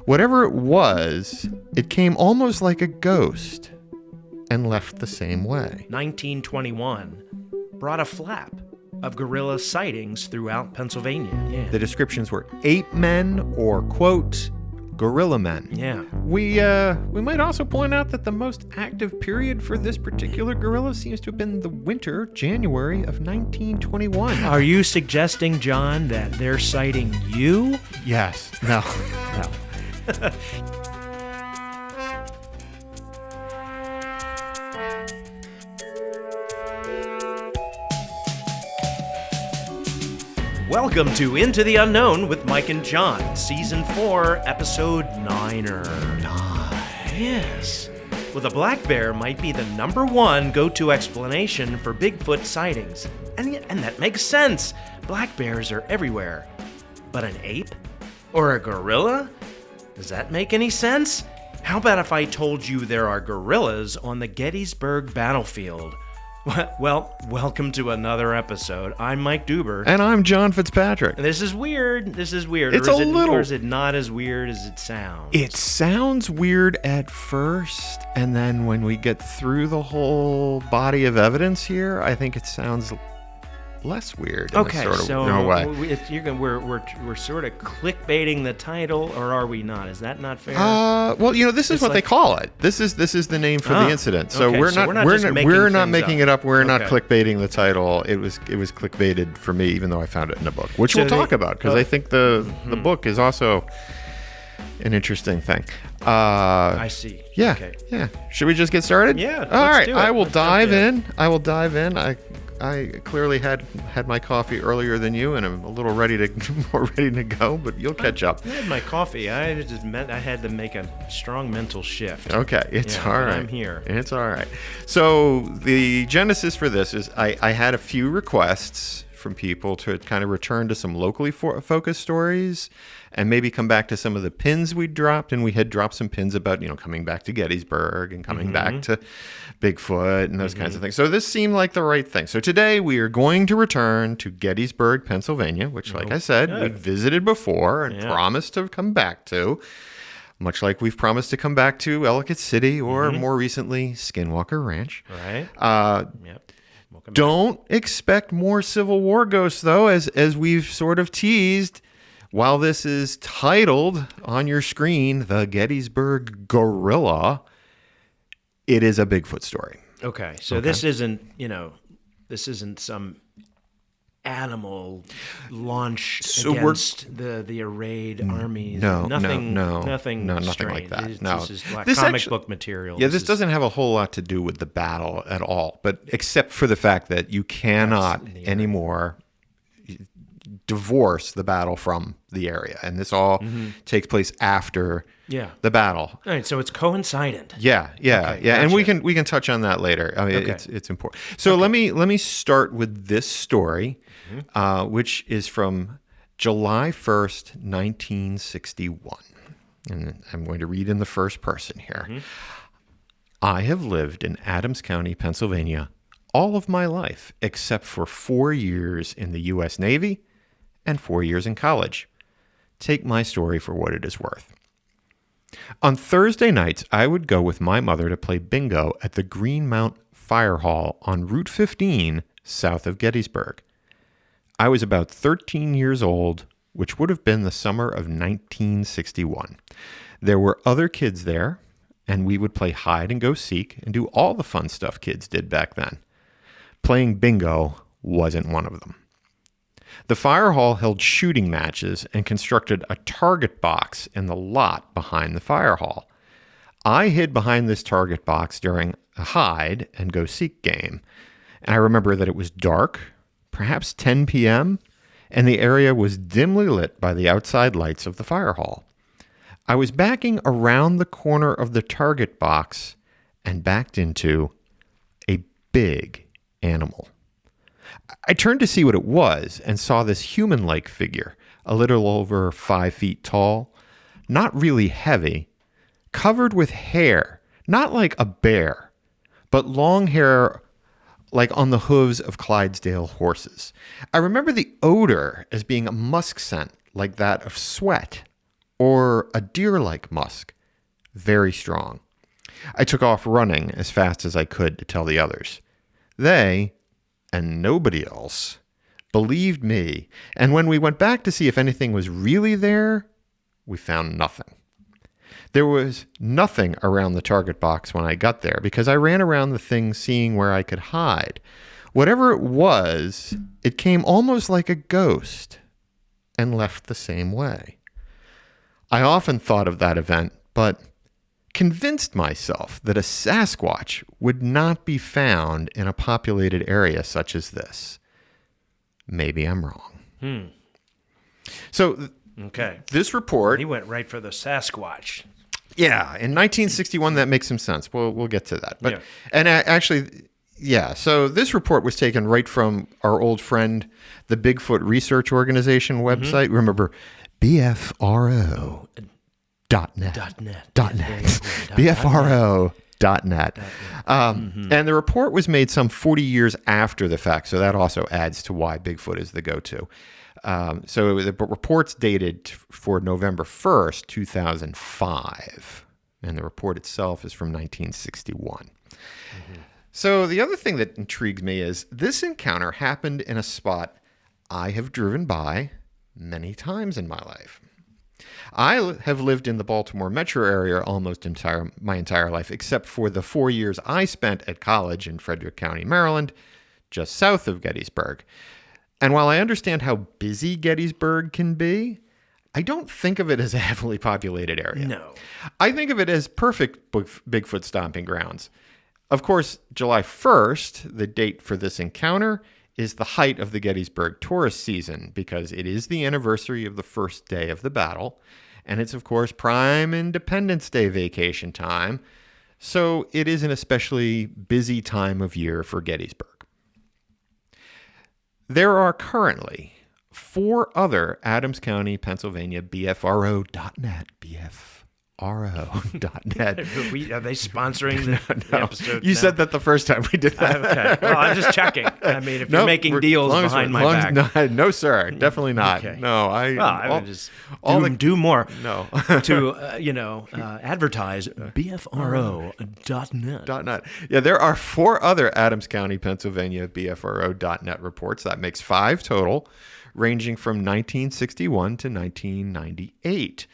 Whatever it was, it came almost like a ghost and left the same way. 1921 brought a flap of gorilla sightings throughout Pennsylvania. Yeah. The descriptions were ape men or, quote, gorilla men. Yeah. We might also point out that the most active period for this particular gorilla seems to have been the winter, January of 1921. Are you suggesting, John, that they're citing you? Yes. No. No. Welcome to Into the Unknown with Mike and John, Season 4, Episode 9er. Yes. Well, the black bear might be the number one go-to explanation for Bigfoot sightings. And that makes sense. Black bears are everywhere. But an ape? Or a gorilla? Does that make any sense? How about if I told you there are gorillas on the Gettysburg battlefield? Well, welcome to another episode. I'm Mike Duber. And I'm John Fitzpatrick. This is weird. It's Or is it not as weird as it sounds? It sounds weird at first, and then when we get through the whole body of evidence here, I think it sounds less weird. Okay, we're sort of clickbaiting the title, or are we not? Is that not fair? Well, this is what they call it. This is the name for the incident. So okay, we're not making it up. We're not Okay. clickbaiting the title. It was clickbaited for me, even though I found it in a book, which we'll talk about because I think the book is also an interesting thing. I see. Yeah. Okay. Yeah. Should we just get started? Yeah. All right. Do it. I will Let's dive jump in. I clearly had my coffee earlier than you, and I'm a little more ready to go. But you'll catch up. I had my coffee. I just meant I had to make a strong mental shift. Okay, it's all right. I'm here. It's all right. So the genesis for this is I had a few requests from people to kind of return to some locally focused stories and maybe come back to some of the pins we dropped. And we had dropped some pins about, coming back to Gettysburg and coming back to Bigfoot and those kinds of things. So this seemed like the right thing. So today we are going to return to Gettysburg, Pennsylvania, which, like I said, we visited before and promised to come back to, much like we've promised to come back to Ellicott City or more recently Skinwalker Ranch. Right. Yep. Don't expect more Civil War ghosts, though, as we've sort of teased. While this is titled on your screen, The Gettysburg Gorilla, it is a Bigfoot story. Okay. So this isn't some animal launch against the arrayed armies. Nothing like that. This is like comic book material. Yeah, this doesn't have a whole lot to do with the battle at all, but except for the fact that you cannot anymore divorce the battle from the area, and this all takes place after the battle. All right, so it's coincident. Yeah, Okay, and gotcha. we can touch on that later. I mean, it's important. So let me start with this story, which is from July 1st, 1961, and I'm going to read in the first person here. I have lived in Adams County, Pennsylvania, all of my life except for 4 years in the U.S. Navy and 4 years in college. Take my story for what it is worth. On Thursday nights, I would go with my mother to play bingo at the Greenmount Fire Hall on Route 15, south of Gettysburg. I was about 13 years old, which would have been the summer of 1961. There were other kids there, and we would play hide and go seek and do all the fun stuff kids did back then. Playing bingo wasn't one of them. The fire hall held shooting matches and constructed a target box in the lot behind the fire hall. I hid behind this target box during a hide and go seek game, and I remember that it was dark, perhaps 10 p.m., and the area was dimly lit by the outside lights of the fire hall. I was backing around the corner of the target box and backed into a big animal. I turned to see what it was and saw this human-like figure, a little over 5 feet tall, not really heavy, covered with hair, not like a bear, but long hair like on the hooves of Clydesdale horses. I remember the odor as being a musk scent like that of sweat or a deer-like musk, very strong. I took off running as fast as I could to tell the others. They, and nobody else, believed me, and when we went back to see if anything was really there, we found nothing. There was nothing around the target box when I got there because I ran around the thing seeing where I could hide. Whatever it was, it came almost like a ghost and left the same way. I often thought of that event, but convinced myself that a Sasquatch would not be found in a populated area such as this. Maybe I'm wrong. So Okay. This report... He went right for the Sasquatch. Yeah, in 1961, that makes some sense. We'll get to that. But And actually, yeah, so this report was taken right from our old friend, the Bigfoot Research Organization website. Remember, BFRO.net. BFRO.net. And the report was made some 40 years after the fact, so that also adds to why Bigfoot is the go-to. So the report's dated for November 1st, 2005, and the report itself is from 1961. So the other thing that intrigues me is this encounter happened in a spot I have driven by many times in my life. I have lived in the Baltimore metro area almost my entire life, except for the 4 years I spent at college in Frederick County, Maryland, just south of Gettysburg. And while I understand how busy Gettysburg can be, I don't think of it as a heavily populated area. No. I think of it as perfect Bigfoot stomping grounds. Of course, July 1st, the date for this encounter, is the height of the Gettysburg tourist season because it is the anniversary of the first day of the battle. And it's, of course, prime Independence Day vacation time. So it is an especially busy time of year for Gettysburg. There are currently 4 other Adams County, Pennsylvania BFRO.net, BFRO.net. Are they sponsoring the episode? You said that the first time we did that. Okay. Well, I'm just checking. I mean, if you're making deals behind my back. No, sir. Definitely not. Okay. No, I would just do more to, advertise BFRO.net. .net. Yeah, there are 4 other Adams County, Pennsylvania BFRO.net reports. That makes 5 total, ranging from 1961 to 1998.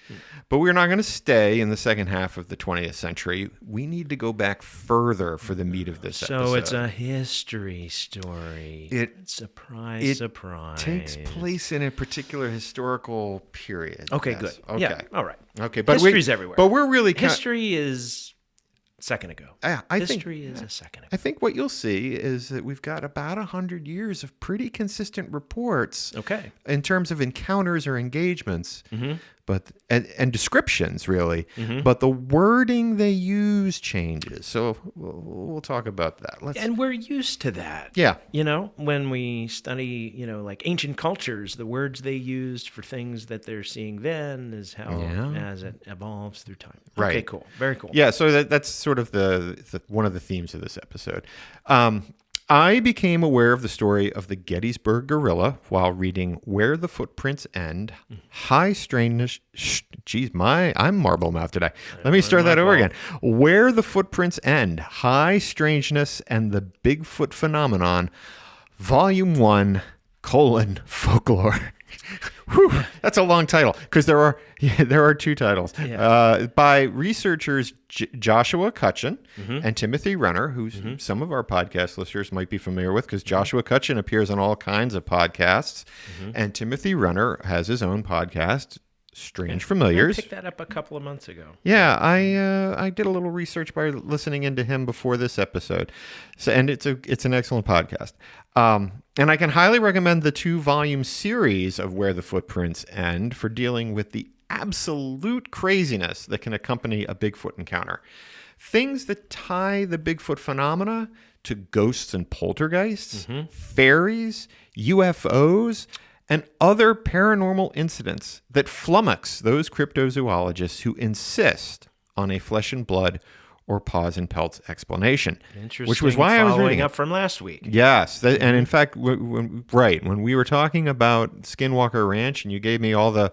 But we're not going to stay in the second half of the 20th century. We need to go back further for the meat of this episode. So it's a history story. Surprise. It takes place in a particular historical period. Okay, good. Okay. Yeah, all right. Okay, but history's everywhere. But we're really... History is a second ago. History is a second ago. I think what you'll see is that we've got about 100 years of pretty consistent reports. Okay. In terms of encounters or engagements. But and descriptions, really. But the wording they use changes. So we'll talk about that. And we're used to that. Yeah. When we study, like ancient cultures, the words they used for things that they're seeing then is how as it evolves through time. Right. Okay, cool. Very cool. Yeah, so that's sort of the one of the themes of this episode. I became aware of the story of the Gettysburg Gorilla while reading Where the Footprints End, High Strangeness... I'm marble mouth today. Let me start that over again. Where the Footprints End, High Strangeness and the Bigfoot Phenomenon, Volume 1, Folklore. Whew, that's a long title because there are 2 titles by researchers Joshua Cutchin and Timothy Renner, who some of our podcast listeners might be familiar with because Joshua Cutchin appears on all kinds of podcasts, and Timothy Renner has his own podcast, Strange Familiars. I picked that up a couple of months ago. Yeah, I did a little research by listening into him before this episode, and it's an excellent podcast. And I can highly recommend the 2-volume series of Where the Footprints End for dealing with the absolute craziness that can accompany a Bigfoot encounter. Things that tie the Bigfoot phenomena to ghosts and poltergeists, fairies, UFOs, and other paranormal incidents that flummox those cryptozoologists who insist on a flesh and blood or Paws and Pelts explanation. Interesting. Which was why I was reading up from last week. Yes, and in fact, when we were talking about Skinwalker Ranch, and you gave me all the,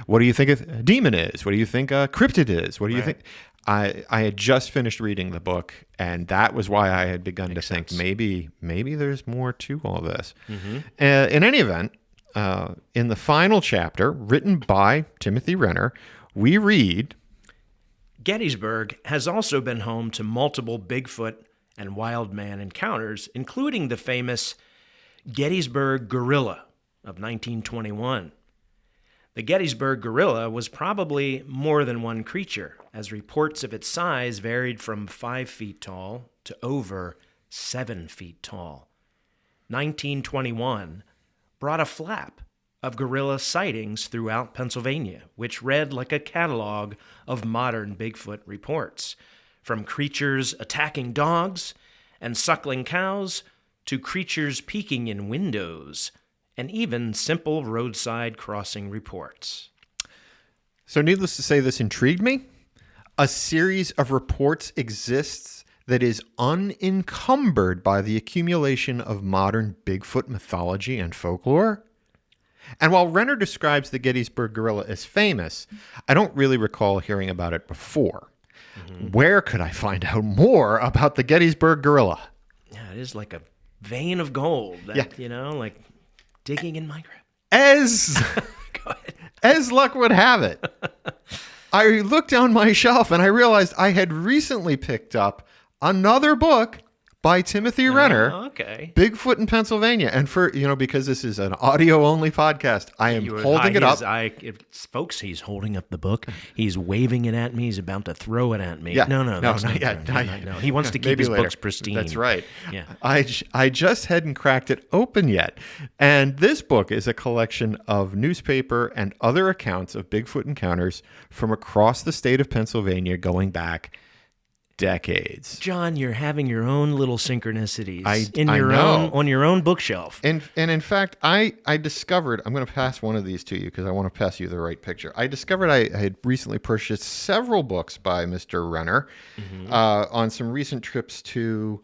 what do you think a demon is? What do you think a cryptid is? What do you think? I had just finished reading the book, and that was why I had begun to think maybe there's more to all this. In any event, in the final chapter, written by Timothy Renner, we read, Gettysburg has also been home to multiple Bigfoot and wild man encounters, including the famous Gettysburg Gorilla of 1921. The Gettysburg Gorilla was probably more than one creature, as reports of its size varied from 5 feet tall to over 7 feet tall. 1921 brought a flap of gorilla sightings throughout Pennsylvania, which read like a catalog of modern Bigfoot reports, from creatures attacking dogs and suckling cows to creatures peeking in windows, and even simple roadside crossing reports. So needless to say, this intrigued me. A series of reports exists that is unencumbered by the accumulation of modern Bigfoot mythology and folklore. And while Renner describes the Gettysburg Gorilla as famous, I don't really recall hearing about it before. Where could I find out more about the Gettysburg Gorilla? Yeah, it is like a vein of gold that, like digging in my grave. As luck would have it, I looked down my shelf and I realized I had recently picked up another book by Timothy Renner, Bigfoot in Pennsylvania. And because this is an audio-only podcast, I am holding it up. Folks, he's holding up the book. He's waving it at me. He's about to throw it at me. Yeah. No, not yet. No. He wants to keep his books pristine. That's right. Yeah. I just hadn't cracked it open yet. And this book is a collection of newspaper and other accounts of Bigfoot encounters from across the state of Pennsylvania going back decades. John, you're having your own little synchronicities on your own bookshelf. And in fact, I discovered, I'm going to pass one of these to you because I want to pass you the right picture. I discovered I had recently purchased several books by Mr. Renner on some recent trips to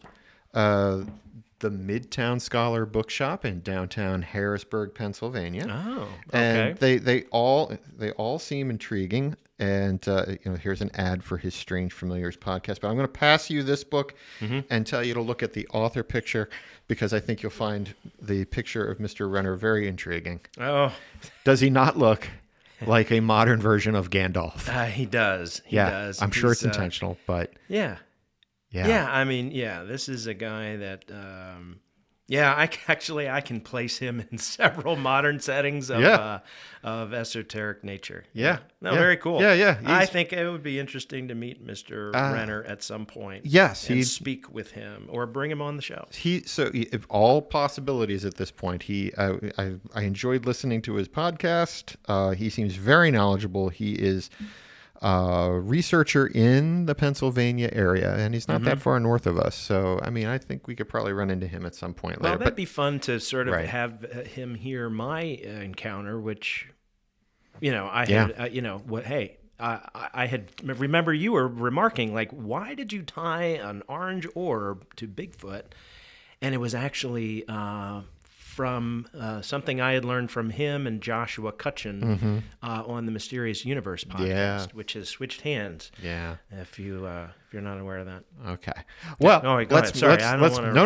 the Midtown Scholar Bookshop in downtown Harrisburg, Pennsylvania. Oh, okay. And they all seem intriguing. And here's an ad for his Strange Familiars podcast. But I'm going to pass you this book and tell you to look at the author picture because I think you'll find the picture of Mr. Renner very intriguing. Oh, does he not look like a modern version of Gandalf? He does. He does. I'm sure it's intentional, but yeah. I mean, this is a guy that. I can place him in several modern settings of esoteric nature. Yeah. Very cool. Yeah. I think it would be interesting to meet Mr. Renner at some point. Yes. And speak with him or bring him on the show. All possibilities at this point. I enjoyed listening to his podcast. He seems very knowledgeable. He is researcher in the Pennsylvania area, and he's not that far north of us. So, I mean, I think we could probably run into him at some point later. Well, that'd be fun to sort of have him hear my encounter, which, I had, remember you were remarking, like, why did you tie an orange orb to Bigfoot? And it was actually from something I had learned from him and Joshua Cutchin on the Mysterious Universe podcast, which has switched hands. Yeah. If you're not aware of that. Okay. Well, go ahead. Sorry, I don't want to. No.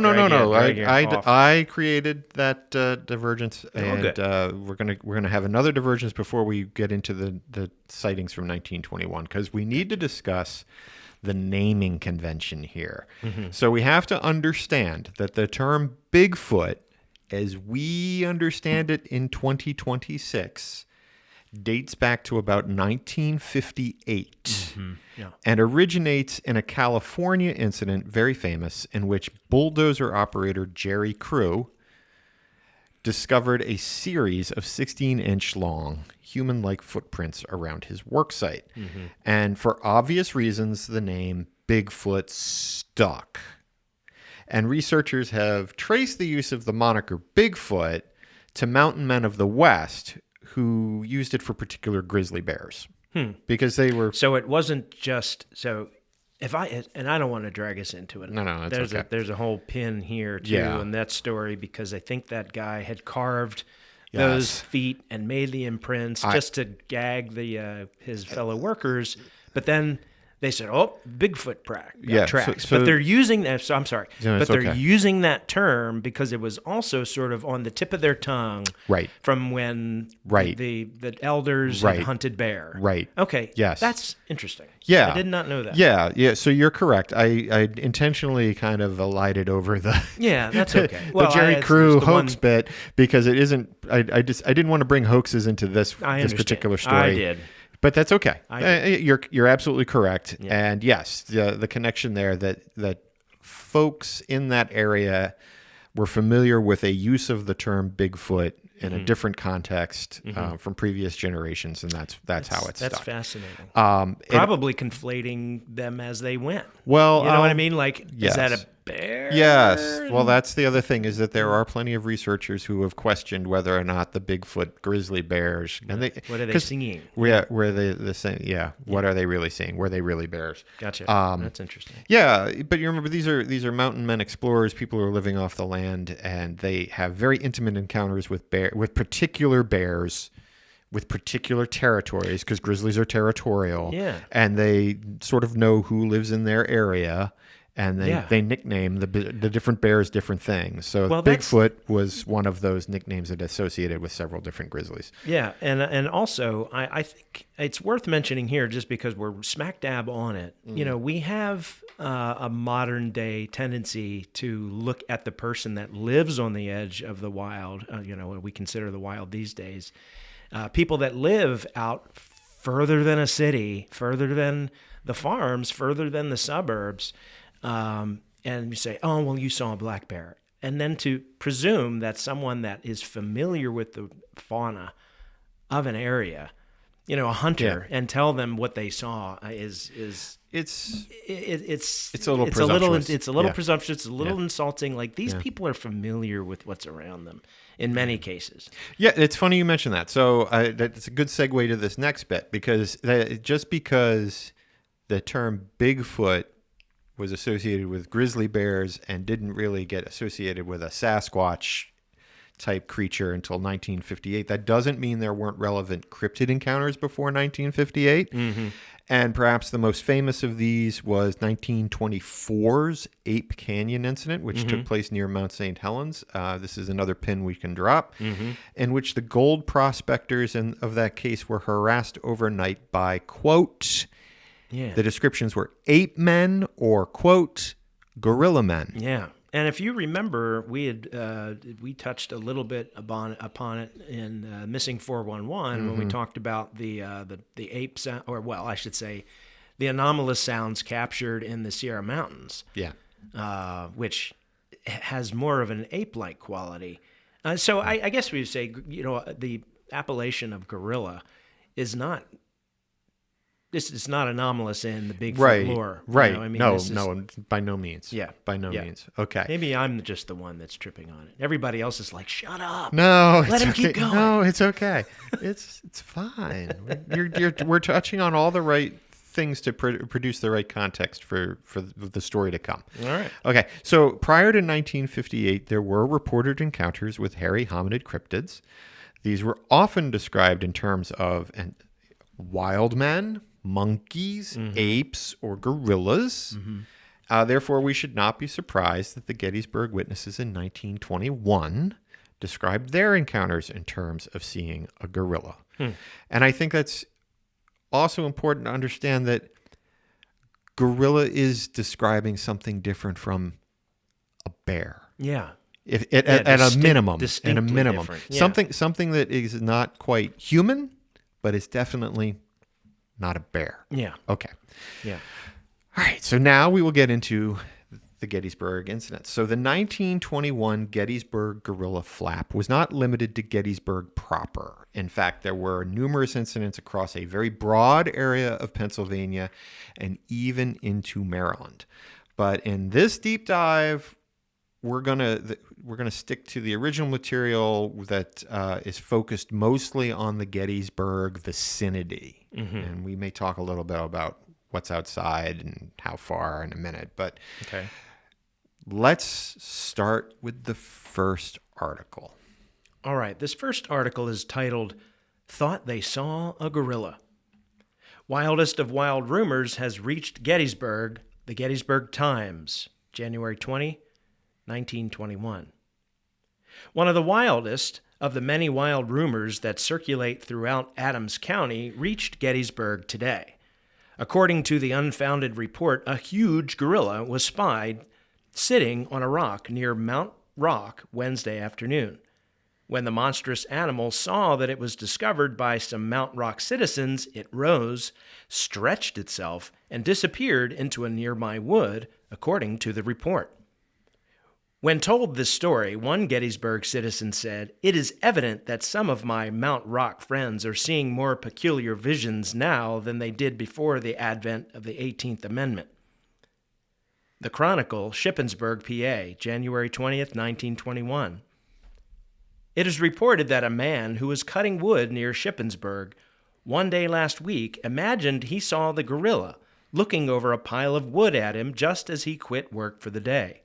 I created that divergence, and we're gonna have another divergence before we get into the sightings from 1921 because we need to discuss the naming convention here. So we have to understand that the term Bigfoot, as we understand it in 2026, dates back to about 1958 and originates in a California incident, very famous, in which bulldozer operator Jerry Crew discovered a series of 16-inch long human-like footprints around his worksite. And for obvious reasons, the name Bigfoot stuck. And researchers have traced the use of the moniker Bigfoot to mountain men of the West who used it for particular grizzly bears. Because they were... So it wasn't just... So and I don't want to drag us into it. No, it's okay. There's a whole pin here too in that story, because I think that guy had carved those feet and made the imprints just to gag his fellow workers, but then they said, "Oh, Bigfoot tracks." But they're using that. So I'm sorry, but they're using that term because it was also sort of on the tip of their tongue, from when the elders had hunted bear. Right. Okay. Yes. That's interesting. Yeah. I did not know that. Yeah. So you're correct. I intentionally kind of elided over the that's okay. The Jerry Crew hoax bit, because it isn't. I didn't want to bring hoaxes into this particular story. I did. But that's okay. You're absolutely correct. Yeah. And yes, the connection there that folks in that area were familiar with a use of the term Bigfoot in a different context from previous generations, and that's how it's That's stuck. fascinating. Probably conflating them as they went. Well, you know what I mean? Like, is that a bear? Yes. Well, that's the other thing, is that there are plenty of researchers who have questioned whether or not the Bigfoot grizzly bears and what are they seeing? Were they the same? Yeah. What are they really seeing? Were they really bears? Gotcha. That's interesting. Yeah, but you remember, these are mountain men explorers, people who are living off the land, and they have very intimate encounters with particular bears, with particular territories, because grizzlies are territorial. Yeah. And they sort of know who lives in their area. And they nickname the different bears different things. So Bigfoot was one of those nicknames that associated with several different grizzlies. Yeah, and also I think it's worth mentioning here, just because we're smack dab on it. You know, we have a modern day tendency to look at the person that lives on the edge of the wild. What we consider the wild these days. People that live out further than a city, further than the farms, further than the suburbs. And you say, "Oh, well, you saw a black bear," and then to presume that someone that is familiar with the fauna of an area, a hunter, and tell them what they saw it's a little presumptuous. It's a little presumptuous. It's a little insulting. Like, these people are familiar with what's around them in many cases. Yeah, it's funny you mention that. So that's a good segue to this next bit, because just because the term Bigfoot was associated with grizzly bears and didn't really get associated with a Sasquatch type creature until 1958. That doesn't mean there weren't relevant cryptid encounters before 1958. Mm-hmm. And perhaps the most famous of these was 1924's Ape Canyon incident, which took place near Mount St. Helens. This is another pin we can drop, in which the gold prospectors of that case were harassed overnight by, quote, the descriptions were ape men or, quote, gorilla men. Yeah. And if you remember, we touched a little bit upon it in Missing 411 when we talked about the ape sound, or, well, I should say, the anomalous sounds captured in the Sierra Mountains. Yeah. Which has more of an ape-like quality. So I guess we would say, the appellation of gorilla is not. This is not anomalous in the Bigfoot lore. Right. No, by no means. Yeah. By no means. Okay. Maybe I'm just the one that's tripping on it. Everybody else is like, shut up. No, let him keep going. No, it's okay. It's fine. We're touching on all the right things to produce the right context for the story to come. All right. Okay. So prior to 1958, there were reported encounters with hairy hominid cryptids. These were often described in terms of wild men, monkeys, apes, or gorillas. Therefore, we should not be surprised that the Gettysburg witnesses in 1921 described their encounters in terms of seeing a gorilla. And I think that's also important to understand that gorilla is describing something different from a bear. Yeah. At a minimum. Yeah. Something that is not quite human, but is definitely not a bear. Yeah. Okay. Yeah. All right. So now we will get into the Gettysburg incident. So the 1921 Gettysburg Gorilla flap was not limited to Gettysburg proper. In fact, there were numerous incidents across a very broad area of Pennsylvania and even into Maryland. But in this deep dive, we're gonna stick to the original material that is focused mostly on the Gettysburg vicinity, and we may talk a little bit about what's outside and how far in a minute. But Okay. let's start with the first article. All right. This first article is titled, Thought They Saw a Gorilla. Wildest of wild rumors has reached Gettysburg, the Gettysburg Times, January 20, 1921. One of the wildest of the many wild rumors that circulate throughout Adams County reached Gettysburg today. According to the unfounded report, a huge gorilla was spied sitting on a rock near Mount Rock Wednesday afternoon. When the monstrous animal saw that it was discovered by some Mount Rock citizens, it rose, stretched itself, and disappeared into a nearby wood, according to the report. When told this story, one Gettysburg citizen said, "It is evident that some of my Mount Rock friends are seeing more peculiar visions now than they did before the advent of the 18th Amendment." The Chronicle, Shippensburg, PA, January 20th, 1921. It is reported that a man who was cutting wood near Shippensburg one day last week imagined he saw the gorilla looking over a pile of wood at him just as he quit work for the day.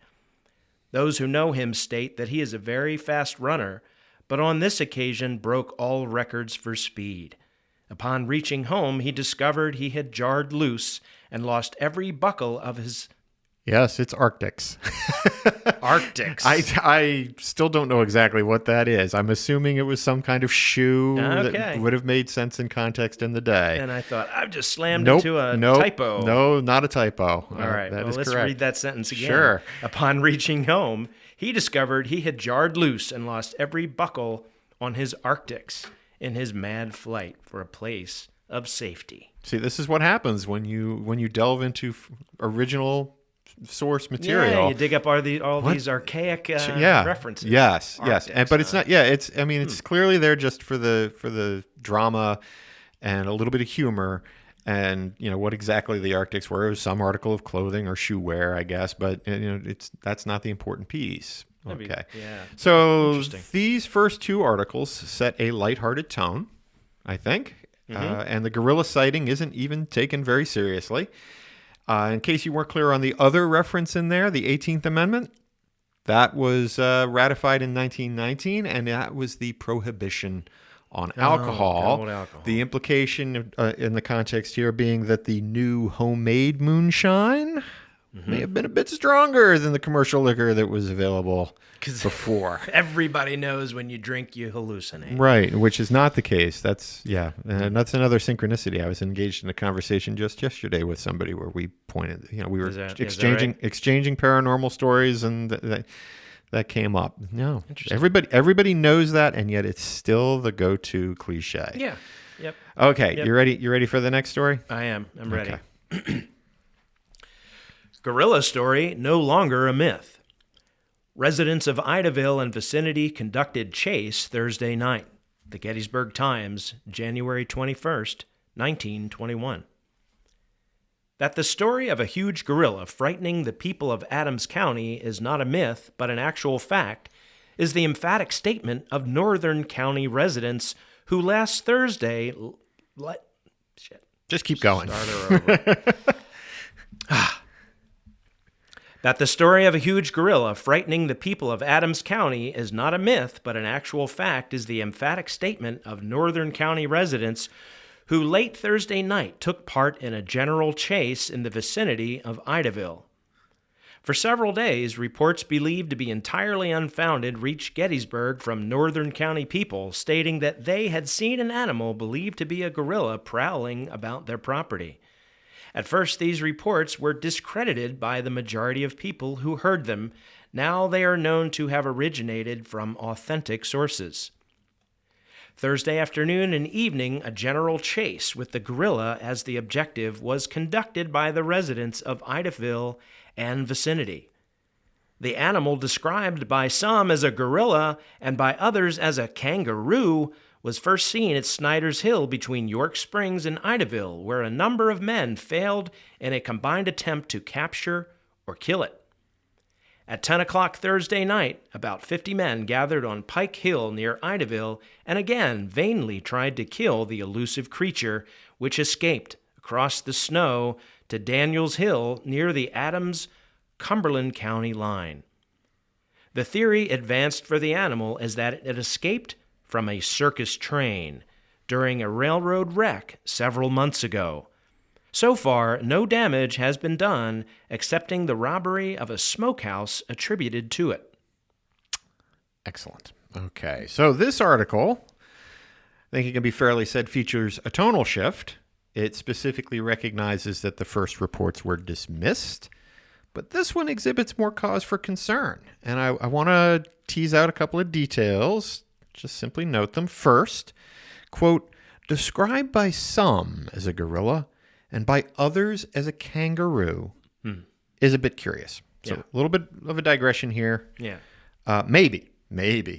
Those who know him state that he is a very fast runner, but on this occasion broke all records for speed. Upon reaching home, he discovered he had jarred loose and lost every buckle of his... Yes, it's Arctics. Arctics. I still don't know exactly what that is. I'm assuming it was some kind of shoe that would have made sense in context in the day. And I thought, I've just slammed into a typo. No, not a typo. All right, that is let's correct. read that sentence again. Sure. Upon reaching home, he discovered he had jarred loose and lost every buckle on his Arctics in his mad flight for a place of safety. See, this is what happens when you delve into original source material. Yeah, you dig up all these archaic references. Yes, Arctics, yes, but it's not. Yeah, it's. I mean, it's clearly there just for the drama and a little bit of humor, and what exactly the Arctics were. It was some article of clothing or shoe wear, I guess. But that's not the important piece. Okay. So these first two articles set a lighthearted tone, I think, and the gorilla sighting isn't even taken very seriously. In case you weren't clear on the other reference in there, the 18th Amendment, that was ratified in 1919, and that was the prohibition on alcohol. The implication in the context here being that the new homemade moonshine may have been a bit stronger than the commercial liquor that was available before. Everybody knows when you drink, you hallucinate. Right, which is not the case. That's that's another synchronicity. I was engaged in a conversation just yesterday with somebody where we pointed, we were exchanging paranormal stories, and that came up. No, everybody knows that, and yet it's still the go-to cliche. Yeah. Yep. Okay, yep. You ready? You ready for the next story? I am. I'm ready. Okay. Gorilla story no longer a myth. Residents of Idaville and vicinity conducted chase Thursday night. The Gettysburg Times, January 21st, 1921. That the story of a huge gorilla frightening the people of Adams County is not a myth, but an actual fact, is the emphatic statement of Northern County residents who last Thursday... Just keep going. Start her over. That the story of a huge gorilla frightening the people of Adams County is not a myth, but an actual fact, is the emphatic statement of Northern County residents who late Thursday night took part in a general chase in the vicinity of Idaville. For several days, reports believed to be entirely unfounded reached Gettysburg from Northern County people stating that they had seen an animal believed to be a gorilla prowling about their property. At first, these reports were discredited by the majority of people who heard them. Now they are known to have originated from authentic sources. Thursday afternoon and evening, a general chase with the gorilla as the objective was conducted by the residents of Idaville and vicinity. The animal, described by some as a gorilla and by others as a kangaroo, was first seen at Snyder's Hill between York Springs and Idaville, where a number of men failed in a combined attempt to capture or kill it. At 10 o'clock Thursday night, about 50 men gathered on Pike Hill near Idaville and again vainly tried to kill the elusive creature, which escaped across the snow to Daniels Hill near the Adams-Cumberland County line. The theory advanced for the animal is that it escaped from a circus train during a railroad wreck several months ago. So far, no damage has been done, excepting the robbery of a smokehouse attributed to it. Excellent. Okay, so this article, I think it can be fairly said, features a tonal shift. It specifically recognizes that the first reports were dismissed, but this one exhibits more cause for concern. And I want to tease out a couple of details. Just simply note them. First, quote, described by some as a gorilla and by others as a kangaroo is a bit curious. So a little bit of a digression here. Yeah. Maybe,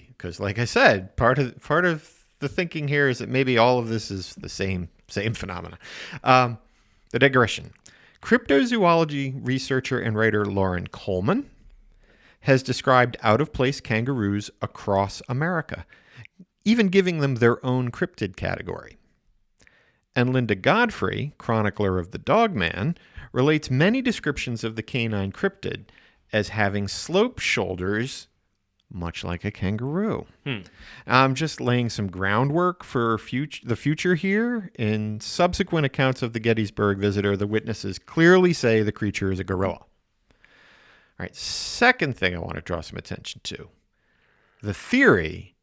because like I said, part of the thinking here is that maybe all of this is the same phenomena. The digression. Cryptozoology researcher and writer Lauren Coleman has described out-of-place kangaroos across America, even giving them their own cryptid category. And Linda Godfrey, chronicler of the Dogman, relates many descriptions of the canine cryptid as having sloped shoulders, much like a kangaroo. I'm just laying some groundwork for the future here. In subsequent accounts of the Gettysburg visitor, the witnesses clearly say the creature is a gorilla. All right, second thing I want to draw some attention to. The theory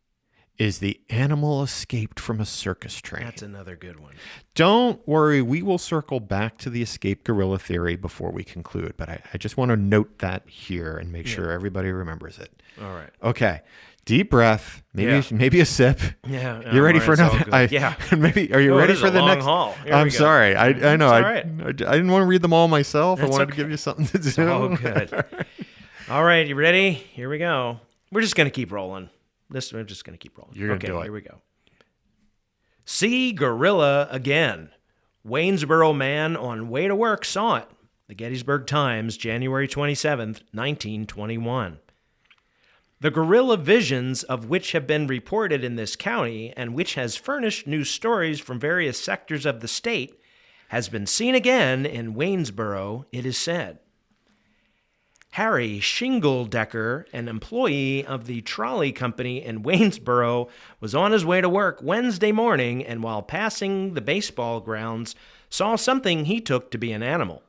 is the animal escaped from a circus train. That's another good one. Don't worry, we will circle back to the escaped gorilla theory before we conclude, but I just want to note that here and make sure everybody remembers it. All right. Okay. Deep breath. Maybe a sip. Yeah. You ready for another? Maybe. Are you ready for the next? Haul. I'm sorry. I know. I didn't want to read them all myself. I wanted to give you something to do. Oh, good. All right. You ready? Here we go. We're just going to keep rolling. We're just going to keep rolling. You're going to do it. Here we go. See gorilla again. Waynesboro man on way to work saw it. The Gettysburg Times, January 27th, 1921. The gorilla visions of which have been reported in this county and which has furnished news stories from various sectors of the state has been seen again in Waynesboro, it is said. Harry Shingledecker, an employee of the trolley company in Waynesboro, was on his way to work Wednesday morning and while passing the baseball grounds, saw something he took to be an animal.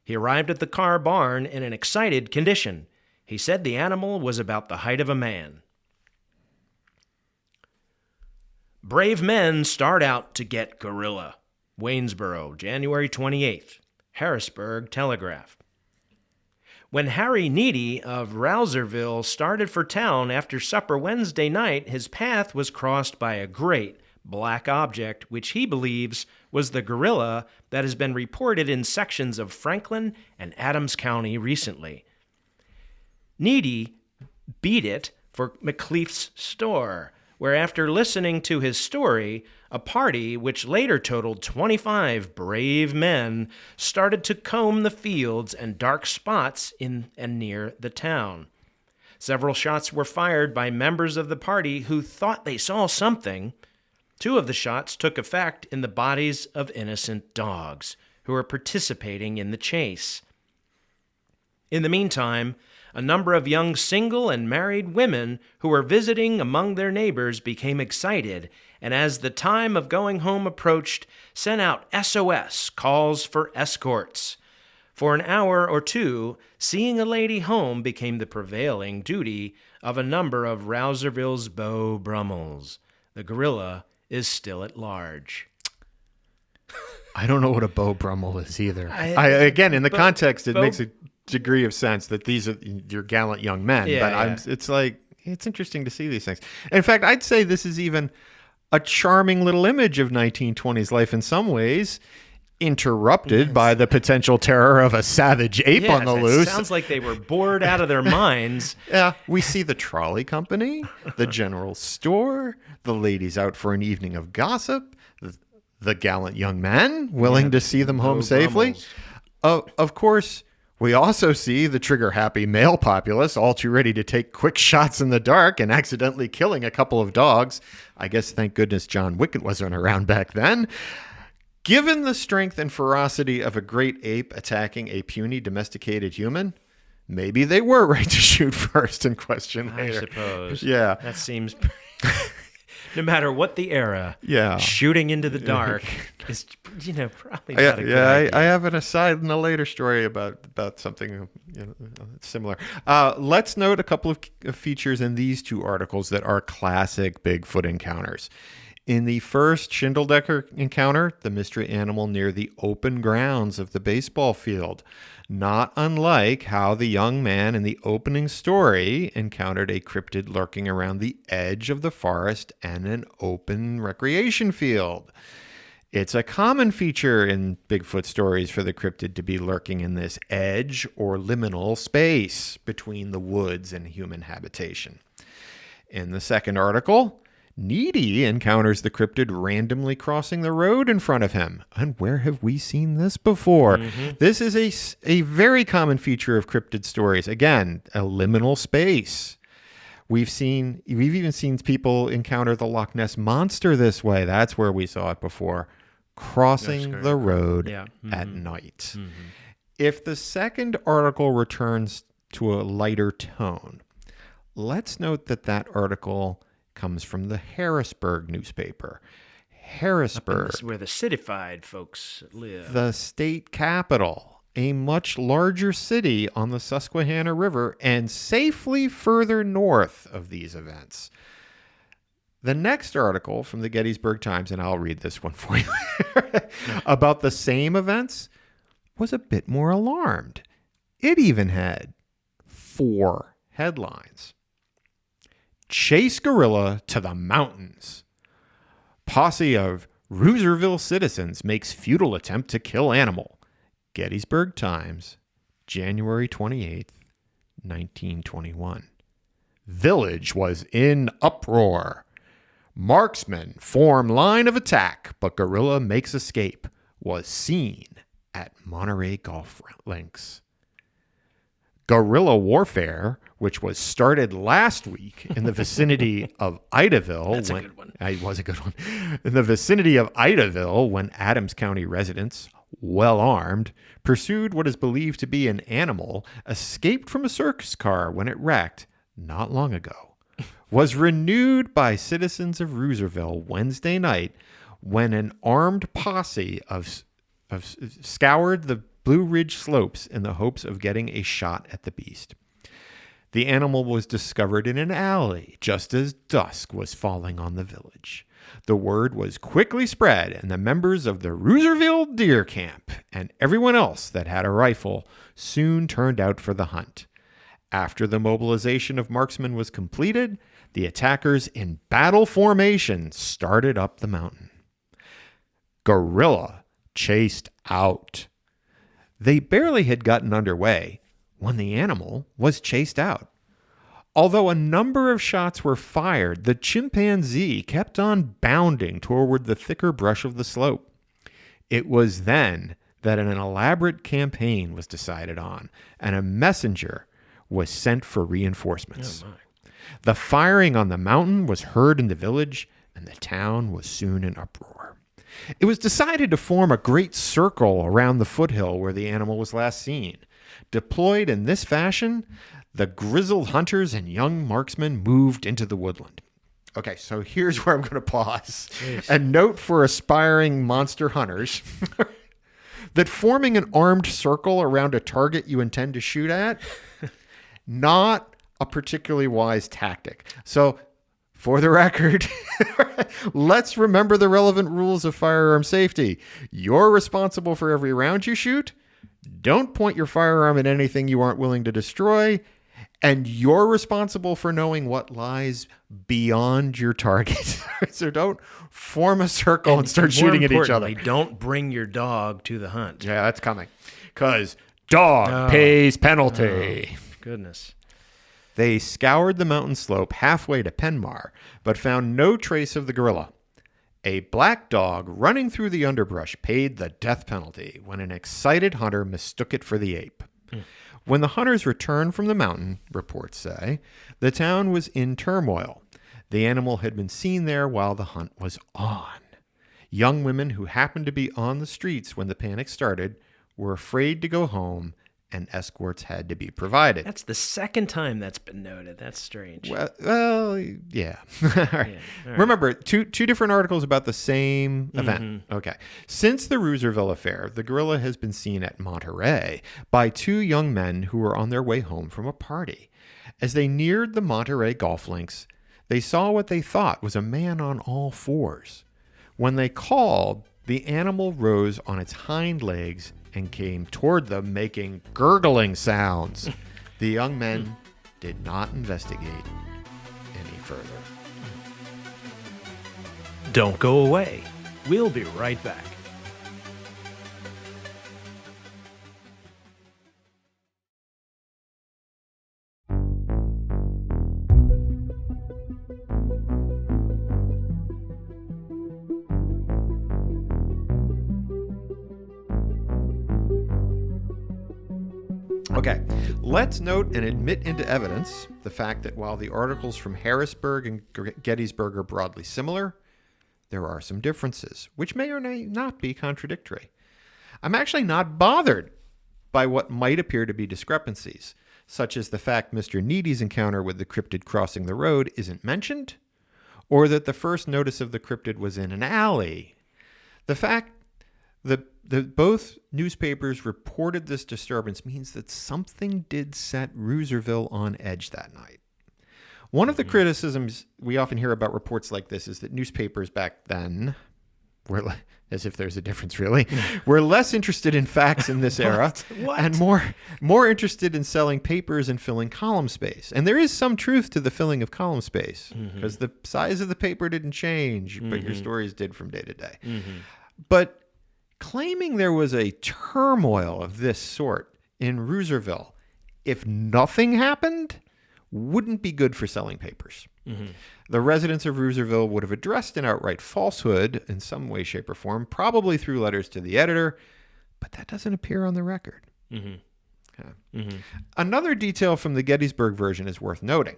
He arrived at the car barn in an excited condition. He said the animal was about the height of a man. Brave men start out to get gorilla. Waynesboro, January 28th. Harrisburg Telegraph. When Harry Needy of Rouserville started for town after supper Wednesday night, his path was crossed by a great black object, which he believes was the gorilla that has been reported in sections of Franklin and Adams County recently. Needy beat it for McLeaf's store, where after listening to his story, a party, which later totaled 25 brave men, started to comb the fields and dark spots in and near the town. Several shots were fired by members of the party who thought they saw something. 2 of the shots took effect in the bodies of innocent dogs who were participating in the chase. In the meantime, a number of young single and married women who were visiting among their neighbors became excited, and as the time of going home approached, sent out SOS calls for escorts. For an hour or two, seeing a lady home became the prevailing duty of a number of Rouserville's Beau Brummels. The gorilla is still at large. I don't know what a Beau Brummel is either. Again, in the context, it makes a degree of sense that these are your gallant young men. It's like, it's interesting to see these things. In fact, I'd say this is even a charming little image of 1920s life in some ways, interrupted by the potential terror of a savage ape on the loose. It sounds like they were bored out of their minds. Yeah, we see the trolley company, the general store, the ladies out for an evening of gossip, the gallant young man willing to see them home safely. Of course, we also see the trigger-happy male populace all too ready to take quick shots in the dark and accidentally killing a couple of dogs. I guess, thank goodness, John Wick wasn't around back then. Given the strength and ferocity of a great ape attacking a puny domesticated human, maybe they were right to shoot first and question later. I suppose. Yeah. That seems... No matter what the era, yeah, shooting into the dark is, probably not a good idea. I have an aside in a later story about something similar. Let's note a couple of features in these two articles that are classic Bigfoot encounters. In the first Schindeldecker encounter, the mystery animal near the open grounds of the baseball field, not unlike how the young man in the opening story encountered a cryptid lurking around the edge of the forest and an open recreation field. It's a common feature in Bigfoot stories for the cryptid to be lurking in this edge or liminal space between the woods and human habitation. In the second article, Needy encounters the cryptid randomly crossing the road in front of him. And where have we seen this before? Mm-hmm. This is a very common feature of cryptid stories. Again, a liminal space. We've even seen people encounter the Loch Ness Monster this way. That's where we saw it before. Crossing the road at night. Mm-hmm. If the second article returns to a lighter tone, let's note that article comes from the Harrisburg newspaper. Harrisburg, where the citified folks live. The state capital, a much larger city on the Susquehanna River and safely further north of these events. The next article from the Gettysburg Times, and I'll read this one for you, about the same events, was a bit more alarmed. It even had 4 headlines. Chase gorilla to the mountains. Posse of Rooserville citizens makes futile attempt to kill animal. Gettysburg Times, January 28th, 1921. Village was in uproar. Marksmen form line of attack, but gorilla makes escape. Was seen at Monterey Golf Links. Guerrilla warfare, which was started last week in the vicinity of Idaville. That's a good one. It was a good one. In the vicinity of Idaville, when Adams County residents, well armed, pursued what is believed to be an animal, escaped from a circus car when it wrecked not long ago, was renewed by citizens of Rooserville Wednesday night when an armed posse of scoured the Blue Ridge slopes in the hopes of getting a shot at the beast. The animal was discovered in an alley just as dusk was falling on the village. The word was quickly spread, and the members of the Rooserville Deer Camp and everyone else that had a rifle soon turned out for the hunt. After the mobilization of marksmen was completed, the attackers in battle formation started up the mountain. Gorilla chased out. They barely had gotten underway when the animal was chased out. Although a number of shots were fired, the chimpanzee kept on bounding toward the thicker brush of the slope. It was then that an elaborate campaign was decided on, and a messenger was sent for reinforcements. Oh my. The firing on the mountain was heard in the village, and the town was soon in uproar. It was decided to form a great circle around the foothill where the animal was last seen. Deployed in this fashion, the grizzled hunters and young marksmen moved into the woodland. Okay, so here's where I'm going to pause. Jeez. And note for aspiring monster hunters that forming an armed circle around a target you intend to shoot at, not a particularly wise tactic. So, for the record, let's remember the relevant rules of firearm safety. You're responsible for every round you shoot. Don't point your firearm at anything you aren't willing to destroy. And you're responsible for knowing what lies beyond your target. So don't form a circle and start shooting at each other. Don't bring your dog to the hunt. Yeah, that's coming. Because dog pays penalty. Oh, goodness. They scoured the mountain slope halfway to Penmar, but found no trace of the gorilla. A black dog running through the underbrush paid the death penalty when an excited hunter mistook it for the ape. When the hunters returned from the mountain, reports say, the town was in turmoil. The animal had been seen there while the hunt was on. Young women who happened to be on the streets when the panic started were afraid to go home, and escorts had to be provided. That's the second time that's been noted. That's strange. Well, yeah. All right. All right. Remember, two different articles about the same event. Okay. Since the Roosevelt affair, the gorilla has been seen at Monterey by two young men who were on their way home from a party. As they neared the Monterey golf links, they saw what they thought was a man on all fours. When they called, the animal rose on its hind legs and came toward them, making gurgling sounds. The young men did not investigate any further. Don't go away. We'll be right back. Okay, let's note and admit into evidence the fact that while the articles from Harrisburg and Gettysburg are broadly similar, there are some differences, which may or may not be contradictory. I'm actually not bothered by what might appear to be discrepancies, such as the fact Mr. Needy's encounter with the cryptid crossing the road isn't mentioned, or that the first notice of the cryptid was in an alley. The fact that both newspapers reported this disturbance means that something did set Roosevelt on edge that night. One of the criticisms we often hear about reports like this is that newspapers back then were, as if there's a difference really, were less interested in facts in this era and more interested in selling papers and filling column space. And there is some truth to the filling of column space because the size of the paper didn't change, but your stories did from day to day. But claiming there was a turmoil of this sort in Roosevelt, if nothing happened, wouldn't be good for selling papers. The residents of Roosevelt would have addressed an outright falsehood in some way, shape, or form, probably through letters to the editor, but that doesn't appear on the record. Another detail from the Gettysburg version is worth noting,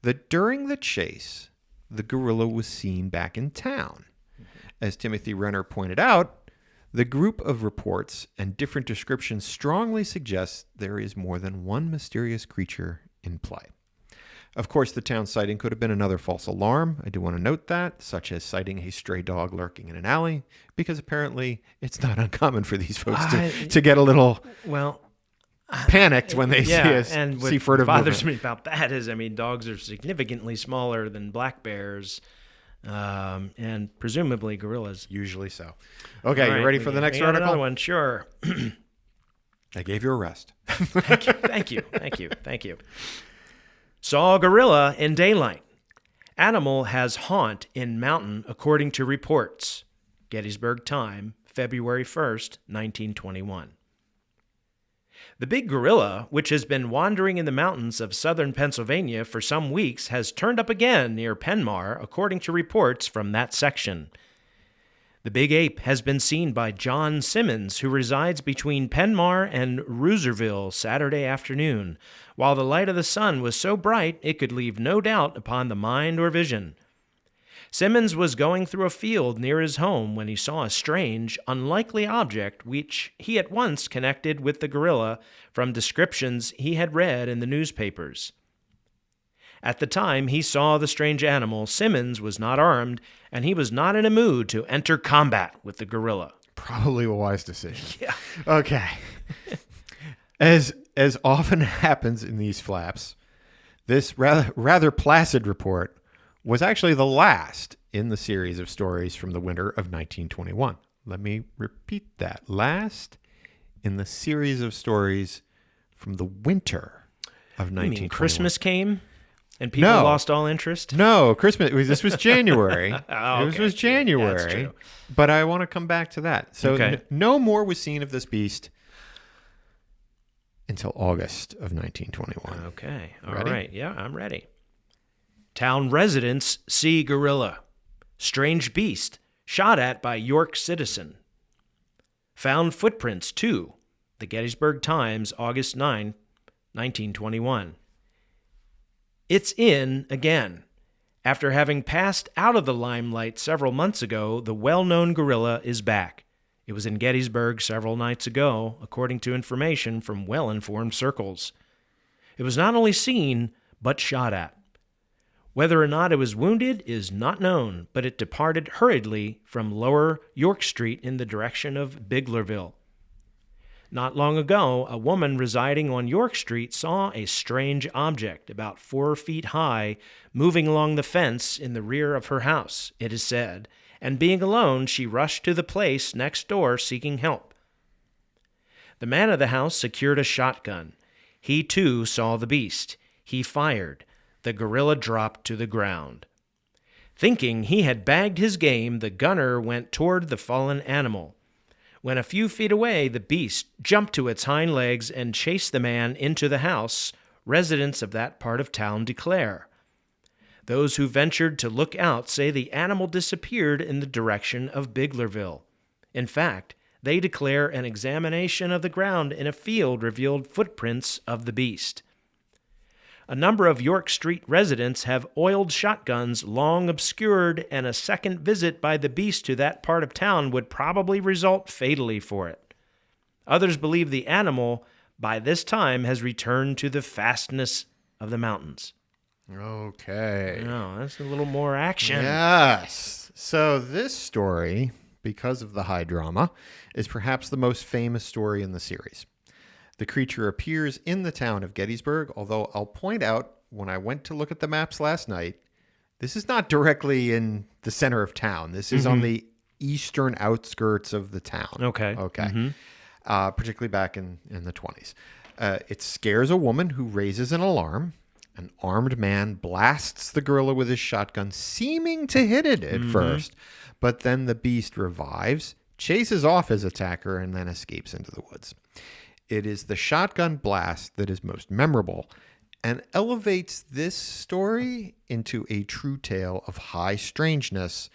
that during the chase, the gorilla was seen back in town. As Timothy Renner pointed out, the group of reports and different descriptions strongly suggest there is more than one mysterious creature in play. Of course, the town sighting could have been another false alarm. I do want to note that, such as sighting a stray dog lurking in an alley, because apparently it's not uncommon for these folks to get a little panicked when they see furtive what bothers movement. me about that is, dogs are significantly smaller than black bears. And presumably gorillas. Usually so. Okay, right, you ready for the next got article? Another one, sure. I gave you a rest. Thank you. Saw gorilla in daylight. Animal has haunt in mountain according to reports. Gettysburg Time, February 1st, 1921. The big gorilla, which has been wandering in the mountains of southern Pennsylvania for some weeks, has turned up again near Penmar, according to reports from that section. The big ape has been seen by John Simmons, who resides between Penmar and Rooserville, Saturday afternoon, while the light of the sun was so bright it could leave no doubt upon the mind or vision. Simmons was going through a field near his home when he saw a strange, unlikely object which he at once connected with the gorilla from descriptions he had read in the newspapers. At the time he saw the strange animal, Simmons was not armed, and he was not in a mood to enter combat with the gorilla. Probably a wise decision. Yeah. Okay. As often happens in these flaps, this rather placid report was actually the last in the series of stories from the winter of 1921. Let me repeat that. Last in the series of stories from the winter of 1921. You mean Christmas came and people lost all interest? No, Christmas. This was January. Okay. This was January. Yeah, that's true. But I want to come back to that. So no more was seen of this beast until August of 1921. Okay. All Ready? right. Yeah, I'm ready. Town residents see gorilla. Strange beast shot at by York citizen. Found footprints too. The Gettysburg Times, August 9, 1921. It's in again. After having passed out of the limelight several months ago, the well-known gorilla is back. It was in Gettysburg several nights ago, according to information from well-informed circles. It was not only seen, but shot at. Whether or not it was wounded is not known, but it departed hurriedly from Lower York Street in the direction of Biglerville. Not long ago, a woman residing on York Street saw a strange object about 4 feet high moving along the fence in the rear of her house, it is said, and being alone, she rushed to the place next door seeking help. The man of the house secured a shotgun. He too saw the beast. He fired. The gorilla dropped to the ground. Thinking he had bagged his game, the gunner went toward the fallen animal. When a few feet away, the beast jumped to its hind legs and chased the man into the house, residents of that part of town declare. Those who ventured to look out say the animal disappeared in the direction of Biglerville. In fact, they declare an examination of the ground in a field revealed footprints of the beast. A number of York Street residents have oiled shotguns long obscured, and a second visit by the beast to that part of town would probably result fatally for it. Others believe the animal, by this time, has returned to the fastness of the mountains. Okay. Oh, that's a little more action. Yes. So this story, because of the high drama, is perhaps the most famous story in the series. The creature appears in the town of Gettysburg, although I'll point out, when I went to look at the maps last night, this is not directly in the center of town. This is on the eastern outskirts of the town. Okay. Particularly back in the 20s. It scares a woman who raises an alarm. An armed man blasts the gorilla with his shotgun, seeming to hit it at first, but then the beast revives, chases off his attacker, and then escapes into the woods. It is the shotgun blast that is most memorable and elevates this story into a true tale of high strangeness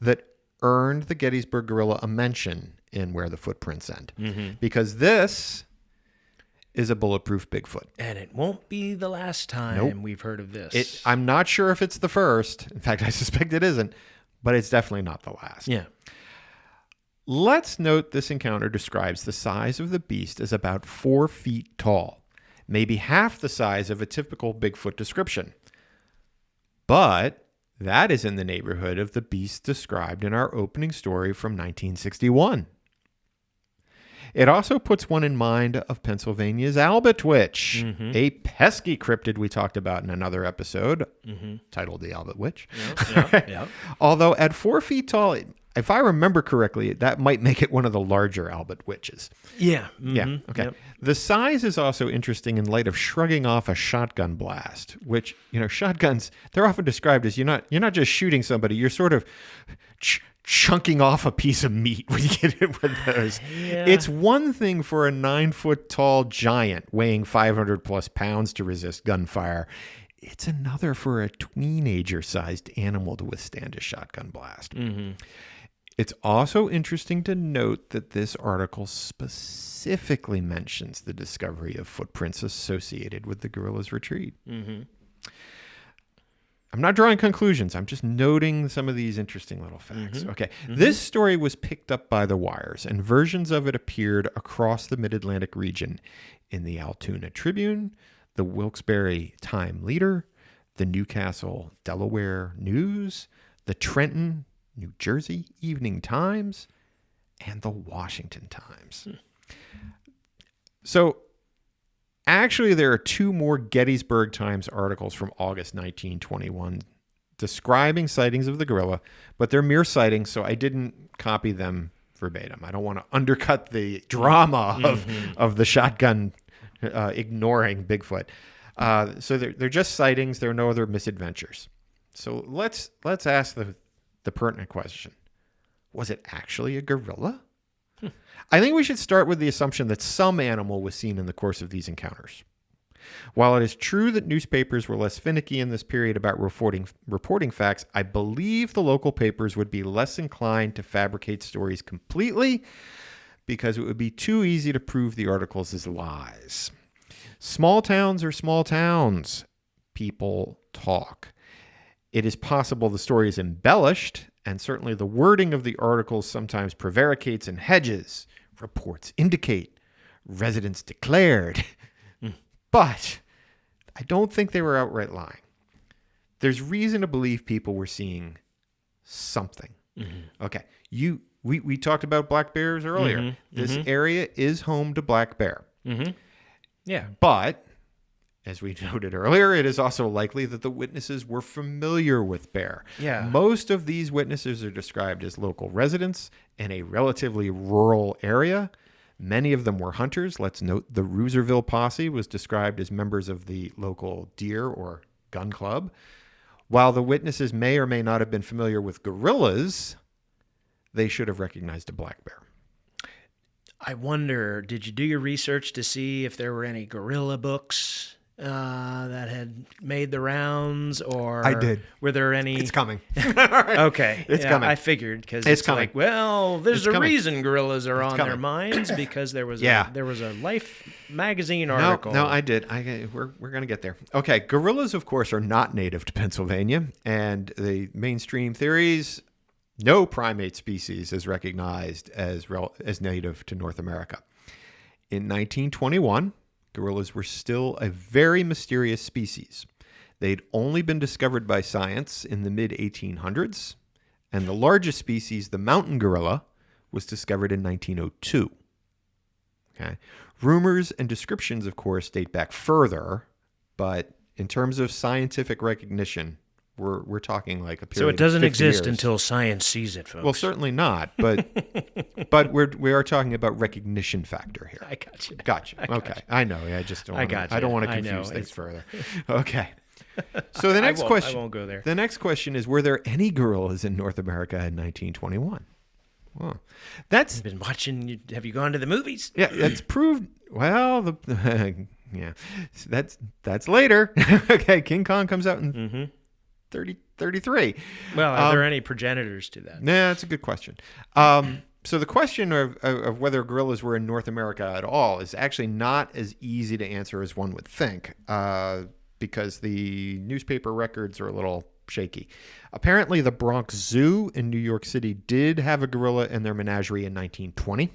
that earned the Gettysburg Gorilla a mention in Where the Footprints End. Because this is a bulletproof Bigfoot. And it won't be the last time we've heard of this. I'm not sure if it's the first. In fact, I suspect it isn't, but it's definitely not the last. Yeah. Let's note this encounter describes the size of the beast as about 4 feet tall, maybe half the size of a typical Bigfoot description. But that is in the neighborhood of the beast described in our opening story from 1961. It also puts one in mind of Pennsylvania's Albert Witch, a pesky cryptid we talked about in another episode, titled The Albert Witch. Yep. Although at 4 feet tall, if I remember correctly, that might make it one of the larger Albert Witches. Yeah. Yeah. Okay. Yep. The size is also interesting in light of shrugging off a shotgun blast, which, shotguns, they're often described as you're not just shooting somebody, you're sort of chunking off a piece of meat when you get hit with those. Yeah. It's one thing for a 9 foot tall giant weighing 500 plus pounds to resist gunfire. It's another for a teenager-sized animal to withstand a shotgun blast. It's also interesting to note that this article specifically mentions the discovery of footprints associated with the gorilla's retreat. I'm not drawing conclusions. I'm just noting some of these interesting little facts. Okay. This story was picked up by the wires, and versions of it appeared across the Mid-Atlantic region in the Altoona Tribune, the Wilkes-Barre Time Leader, the Newcastle, Delaware News, the Trenton, New Jersey Evening Times, and the Washington Times. So actually, there are 2 more Gettysburg Times articles from August 1921 describing sightings of the gorilla, but they're mere sightings, so I didn't copy them verbatim. I don't want to undercut the drama of the shotgun ignoring Bigfoot. So they're just sightings. There are no other misadventures. So let's ask the pertinent question. Was it actually a gorilla? I think we should start with the assumption that some animal was seen in the course of these encounters. While it is true that newspapers were less finicky in this period about reporting facts, I believe the local papers would be less inclined to fabricate stories completely because it would be too easy to prove the articles as lies. Small towns are small towns. People talk. It is possible the story is embellished, and certainly the wording of the articles sometimes prevaricates and hedges. Reports indicate, residents declared. But I don't think they were outright lying. There's reason to believe people were seeing something. Okay. We talked about black bears earlier. This area is home to black bear. Yeah. But, as we noted earlier, it is also likely that the witnesses were familiar with bear. Yeah. Most of these witnesses are described as local residents in a relatively rural area. Many of them were hunters. Let's note the Rooserville posse was described as members of the local deer or gun club. While the witnesses may or may not have been familiar with gorillas, they should have recognized a black bear. I wonder, did you do your research to see if there were any gorilla books that had made the rounds, or I did. Were there any? It's coming. Okay, it's coming. I figured because it's coming. like, well, there's a reason gorillas are on their minds because there was a Life magazine article. No, I did. We're going to get there. Okay, gorillas, of course, are not native to Pennsylvania, and the mainstream theories. No primate species is recognized as native to North America. In 1921, gorillas were still a very mysterious species. They'd only been discovered by science in the mid-1800s, and the largest species, the mountain gorilla, was discovered in 1902. Okay. Rumors and descriptions, of course, date back further, but in terms of scientific recognition, we're talking like a period. So it doesn't of 50 exist years. Until science sees it, folks. Well, certainly not, but we are talking about recognition factor here. I got you. Gotcha. Okay, I know. I just don't. I don't want to confuse things further. Okay. So the next question. I won't go there. The next question is: were there any gorillas in North America in 1921? Well, that's. You've been watching. Have you gone to the movies? Yeah, that's proved. Well, yeah, that's later. Okay, King Kong comes out in 33. Well, are there any progenitors to that? Nah, that's a good question. So the question of whether gorillas were in North America at all is actually not as easy to answer as one would think, because the newspaper records are a little shaky. Apparently, the Bronx Zoo in New York City did have a gorilla in their menagerie in 1920,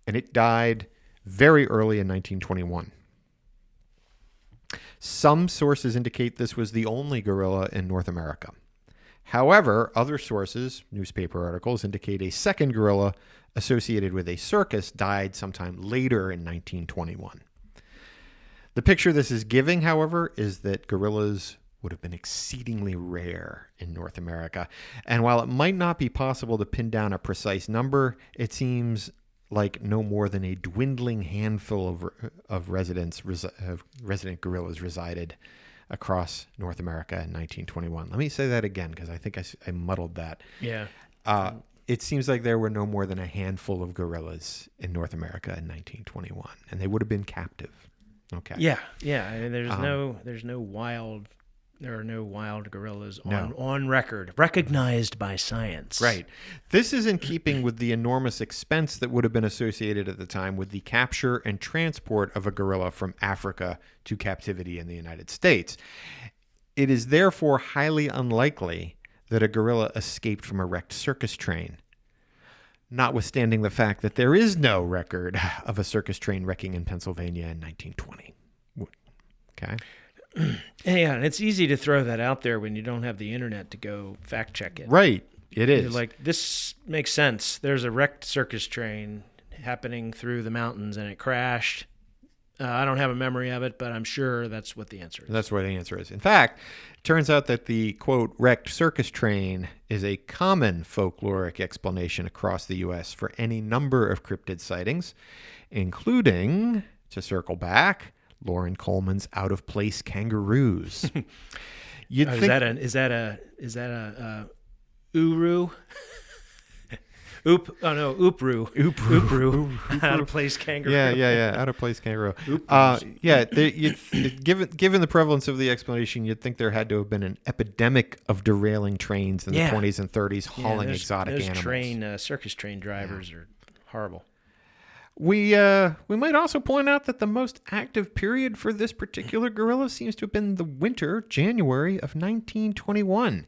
and it died very early in 1921. Some sources indicate this was the only gorilla in North America. However, other sources, newspaper articles, indicate a second gorilla associated with a circus died sometime later in 1921. The picture this is giving, however, is that gorillas would have been exceedingly rare in North America. And while it might not be possible to pin down a precise number, it seems like no more than a dwindling handful of resident gorillas resided across North America in 1921. Let me say that again, because I think I muddled that. Yeah. It seems like there were no more than a handful of gorillas in North America in 1921, and they would have been captive. Okay. Yeah. I mean, there are no wild gorillas on record, recognized by science. Right. This is in keeping with the enormous expense that would have been associated at the time with the capture and transport of a gorilla from Africa to captivity in the United States. It is therefore highly unlikely that a gorilla escaped from a wrecked circus train, notwithstanding the fact that there is no record of a circus train wrecking in Pennsylvania in 1920. Okay. Yeah, and it's easy to throw that out there when you don't have the internet to go fact check it. Right, it is. You're like, this makes sense. There's a wrecked circus train happening through the mountains, and it crashed. I don't have a memory of it, but I'm sure that's what the answer is. That's what the answer is. In fact, it turns out that the, quote, wrecked circus train is a common folkloric explanation across the U.S. for any number of cryptid sightings, including, to circle back, Lauren Coleman's out-of-place kangaroos. Is that a uru? Oopru. Out-of-place kangaroo. Yeah. Out-of-place kangaroo. Given the prevalence of the explanation, you'd think there had to have been an epidemic of derailing trains in the 20s and 30s hauling exotic animals. Circus train drivers are horrible. We might also point out that the most active period for this particular gorilla seems to have been the winter, January of 1921.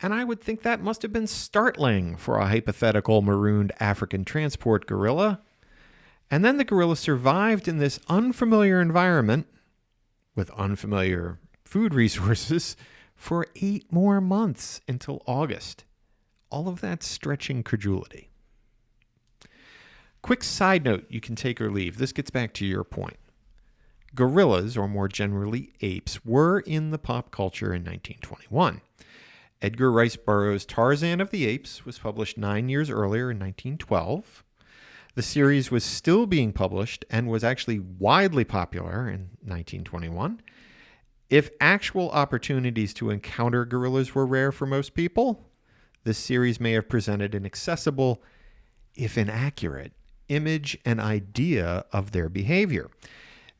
And I would think that must have been startling for a hypothetical marooned African transport gorilla. And then the gorilla survived in this unfamiliar environment with unfamiliar food resources for 8 more months until August. All of that stretching credulity. Quick side note you can take or leave. This gets back to your point. Gorillas, or more generally apes, were in the pop culture in 1921. Edgar Rice Burroughs' Tarzan of the Apes was published 9 years earlier in 1912. The series was still being published and was actually widely popular in 1921. If actual opportunities to encounter gorillas were rare for most people, this series may have presented an accessible, if inaccurate, image and idea of their behavior.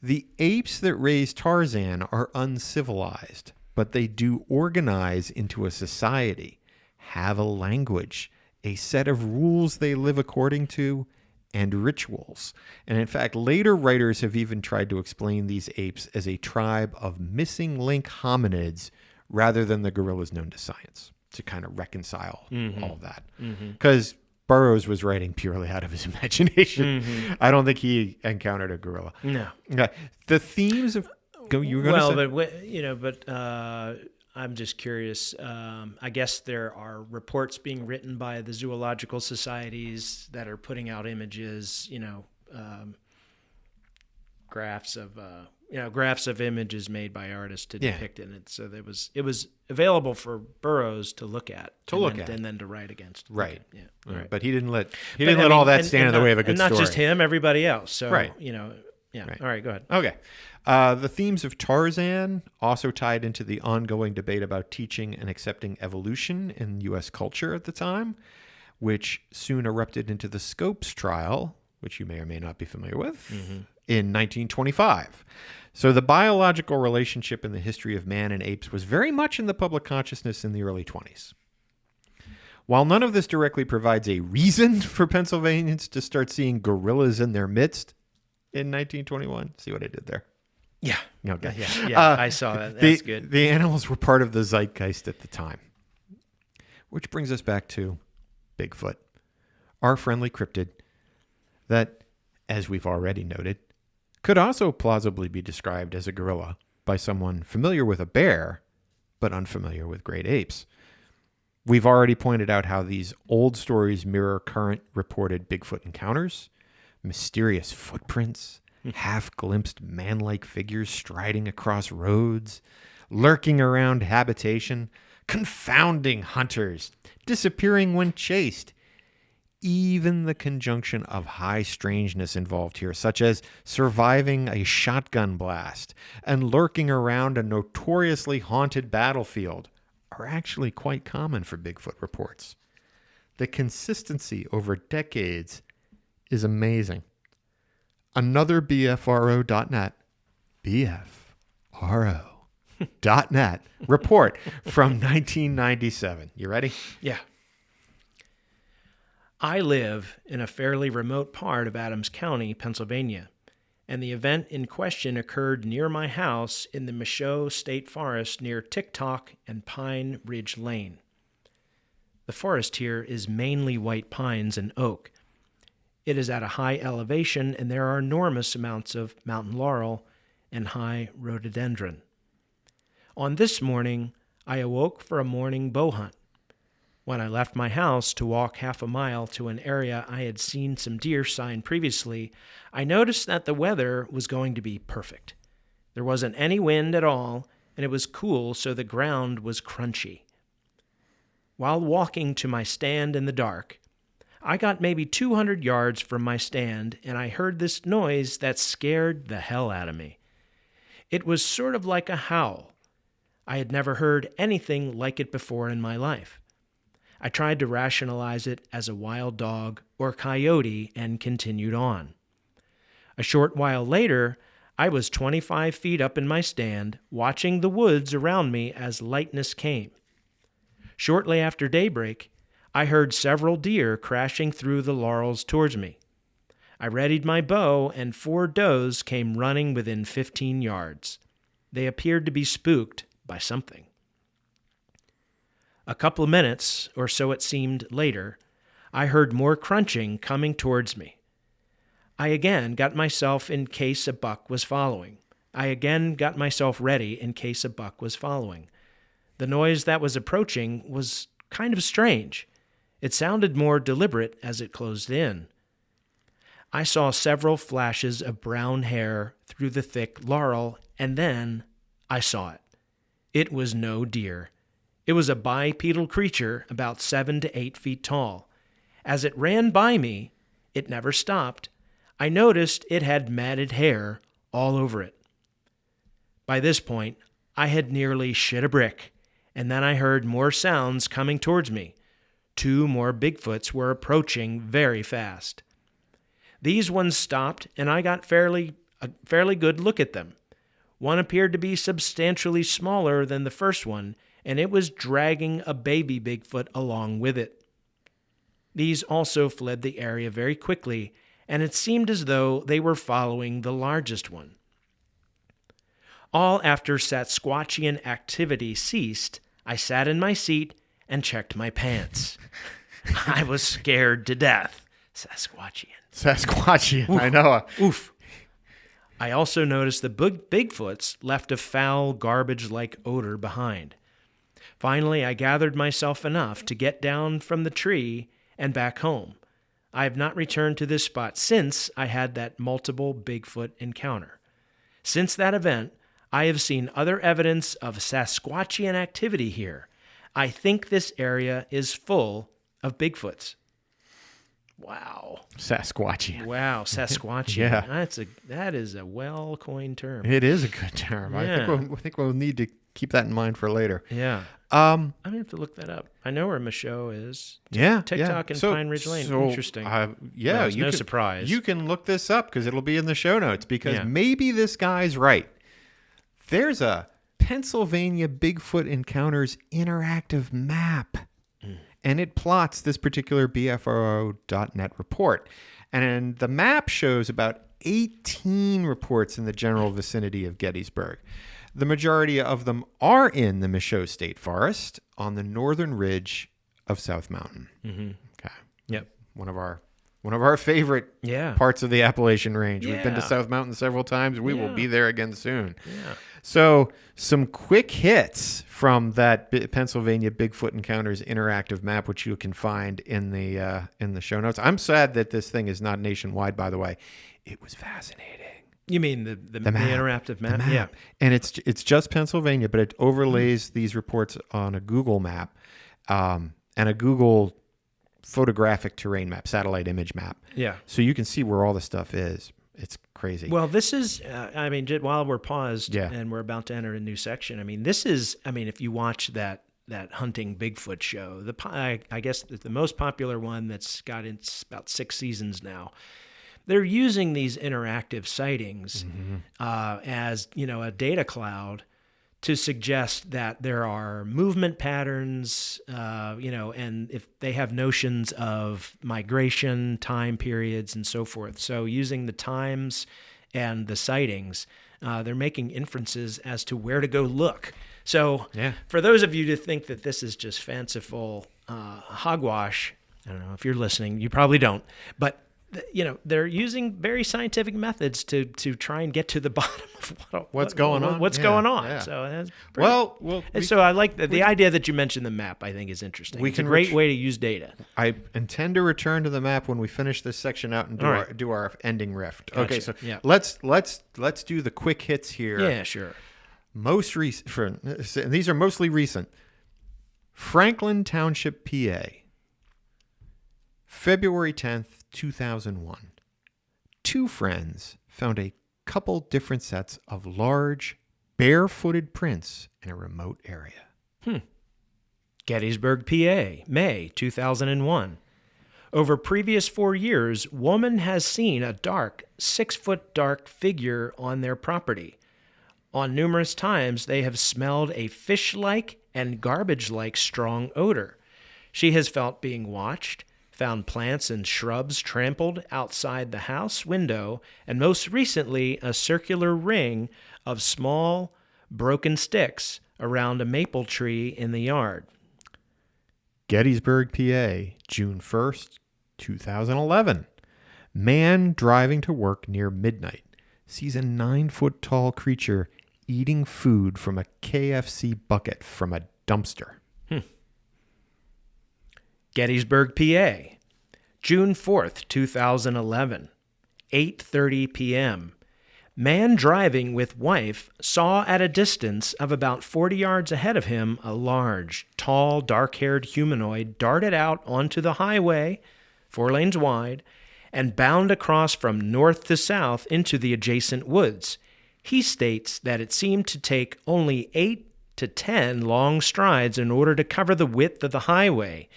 The apes that raise Tarzan are uncivilized, but they do organize into a society, have a language, a set of rules they live according to, and rituals. And in fact, later writers have even tried to explain these apes as a tribe of missing link hominids rather than the gorillas known to science, to kind of reconcile all of that. Because Burroughs was writing purely out of his imagination. I don't think he encountered a gorilla. No. The themes of... You were going to say? I'm just curious. I guess there are reports being written by the zoological societies that are putting out images, graphs of images made by artists to depict it. And so it was available for Burroughs to look at, and then to write against. Right. Okay. Yeah. Right. But he didn't let all that stand in the way of a good story. And not just him, everybody else. So, right. Yeah. Right. All right, go ahead. Okay. The themes of Tarzan also tied into the ongoing debate about teaching and accepting evolution in U.S. culture at the time, which soon erupted into the Scopes trial, which you may or may not be familiar with, in 1925. So the biological relationship in the history of man and apes was very much in the public consciousness in the early 20s. While none of this directly provides a reason for Pennsylvanians to start seeing gorillas in their midst in 1921, see what I did there? Yeah. Okay. Yeah. I saw that. That's good. The animals were part of the zeitgeist at the time. Which brings us back to Bigfoot, our friendly cryptid that, as we've already noted, could also plausibly be described as a gorilla by someone familiar with a bear, but unfamiliar with great apes. We've already pointed out how these old stories mirror current reported Bigfoot encounters, mysterious footprints, half-glimpsed man-like figures striding across roads, lurking around habitation, confounding hunters, disappearing when chased. Even the conjunction of high strangeness involved here, such as surviving a shotgun blast and lurking around a notoriously haunted battlefield, are actually quite common for Bigfoot reports. The consistency over decades is amazing. Another BFRO.net, BFRO.net report from 1997. You ready? Yeah. I live in a fairly remote part of Adams County, Pennsylvania, and the event in question occurred near my house in the Michaud State Forest near Ticktock and Pine Ridge Lane. The forest here is mainly white pines and oak. It is at a high elevation, and there are enormous amounts of mountain laurel and high rhododendron. On this morning, I awoke for a morning bow hunt. When I left my house to walk half a mile to an area I had seen some deer sign previously, I noticed that the weather was going to be perfect. There wasn't any wind at all, and it was cool, so the ground was crunchy. While walking to my stand in the dark, I got maybe 200 yards from my stand, and I heard this noise that scared the hell out of me. It was sort of like a howl. I had never heard anything like it before in my life. I tried to rationalize it as a wild dog or coyote and continued on. A short while later, I was 25 feet up in my stand, watching the woods around me as lightness came. Shortly after daybreak, I heard several deer crashing through the laurels towards me. I readied my bow, and 4 does came running within 15 yards. They appeared to be spooked by something. A couple of minutes, or so it seemed later, I heard more crunching coming towards me. I again got myself in case a buck was following. The noise that was approaching was kind of strange. It sounded more deliberate as it closed in. I saw several flashes of brown hair through the thick laurel, and then I saw it. It was no deer. It was a bipedal creature about 7 to 8 feet tall. As it ran by me, it never stopped. I noticed it had matted hair all over it. By this point, I had nearly shit a brick, and then I heard more sounds coming towards me. 2 more Bigfoots were approaching very fast. These ones stopped, and I got a fairly good look at them. One appeared to be substantially smaller than the first one, and it was dragging a baby Bigfoot along with it. These also fled the area very quickly, and it seemed as though they were following the largest one. All after Sasquatchian activity ceased, I sat in my seat and checked my pants. I was scared to death. Sasquatchian, Oof. I know. Oof. I also noticed the Bigfoots left a foul, garbage-like odor behind. Finally, I gathered myself enough to get down from the tree and back home. I have not returned to this spot since I had that multiple Bigfoot encounter. Since that event, I have seen other evidence of Sasquatchian activity here. I think this area is full of Bigfoots. Wow. Sasquatchian. Wow, Sasquatchian. Yeah. That is a well-coined term. It is a good term. Yeah. I think we'll need to keep that in mind for later. Yeah. I'm going to have to look that up. I know where Michaud is. TikTok and Pine Ridge Lane. Interesting. Yeah. No surprise. You can look this up because it'll be in the show notes because Yeah. maybe this guy's right. There's a Pennsylvania Bigfoot Encounters interactive map. And it plots this particular BFRO.net report. And the map shows about 18 reports in the general vicinity of Gettysburg. The majority of them are in the Michaud State Forest on the northern ridge of South Mountain. Mm-hmm. Okay. Yep. One of our favorite parts of the Appalachian Range. We've been to South Mountain several times. We will be there again soon. Yeah. So some quick hits from that Pennsylvania Bigfoot Encounters interactive map, which you can find in the show notes. I'm sad that this thing is not nationwide, by the way. It was fascinating. You mean the interactive map? The map. Yeah. And it's just Pennsylvania, but it overlays these reports on a Google map and a Google photographic terrain map, satellite image map. Yeah. So you can see where all the stuff is. It's crazy. Well, this is, while we're paused and we're about to enter a new section, if you watch that hunting Bigfoot show, I guess the most popular one that's got it's about 6 seasons now, they're using these interactive sightings as, a data cloud to suggest that there are movement patterns, and if they have notions of migration, time periods, and so forth. So using the times and the sightings, they're making inferences as to where to go look. So for those of you to think that this is just fanciful hogwash, I don't know if you're listening, you probably don't, but they're using very scientific methods to try and get to the bottom of what's going on. Yeah. So that's pretty, so I like the idea that you mentioned the map. I think is interesting. It's a great way to use data. I intend to return to the map when we finish this section out and do our ending rift. Gotcha. Okay, so let's do the quick hits here. Yeah, sure. Most recent. These are mostly recent. Franklin Township, PA. February 10th, 2001. 2 friends found a couple different sets of large, barefooted prints in a remote area. Gettysburg, PA, May 2001. Over previous 4 years, woman has seen a dark, 6-foot dark figure on their property. On numerous times, they have smelled a fish-like and garbage-like strong odor. She has felt being watched, found plants and shrubs trampled outside the house window, and most recently, a circular ring of small, broken sticks around a maple tree in the yard. Gettysburg, PA, June 1st, 2011. Man driving to work near midnight sees a 9-foot-tall creature eating food from a KFC bucket from a dumpster. Gettysburg, PA, June 4th, 2011, 8:30 p.m. Man driving with wife saw at a distance of about 40 yards ahead of him a large, tall, dark-haired humanoid darted out onto the highway, 4 lanes wide, and bound across from north to south into the adjacent woods. He states that it seemed to take only 8 to 10 long strides in order to cover the width of the highway.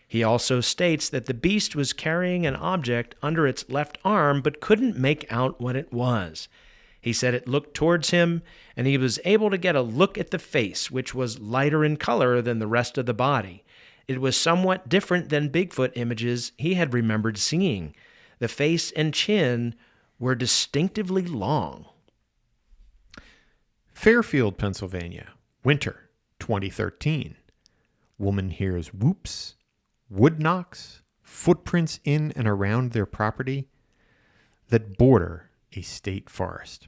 He also states that the beast was carrying an object under its left arm but couldn't make out what it was. He said it looked towards him, and he was able to get a look at the face, which was lighter in color than the rest of the body. It was somewhat different than Bigfoot images he had remembered seeing. The face and chin were distinctively long. Fairfield, Pennsylvania, winter, 2013. Woman hears whoops, wood knocks, footprints in and around their property that border a state forest.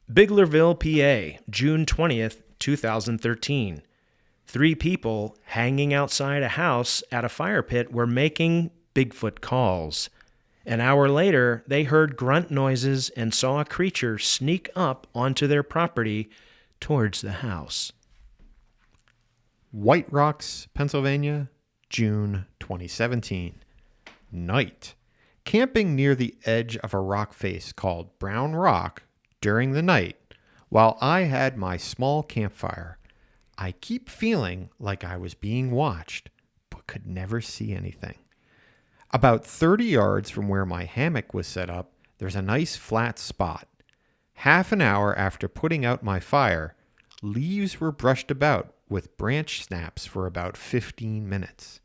Biglerville, PA, June 20th, 2013. 3 people hanging outside a house at a fire pit were making Bigfoot calls. An hour later, they heard grunt noises and saw a creature sneak up onto their property towards the house. White Rocks, Pennsylvania, June 2017. Night. Camping near the edge of a rock face called Brown Rock during the night, while I had my small campfire, I keep feeling like I was being watched, but could never see anything. About 30 yards from where my hammock was set up, there's a nice flat spot. Half an hour after putting out my fire, leaves were brushed about with branch snaps for about 15 minutes.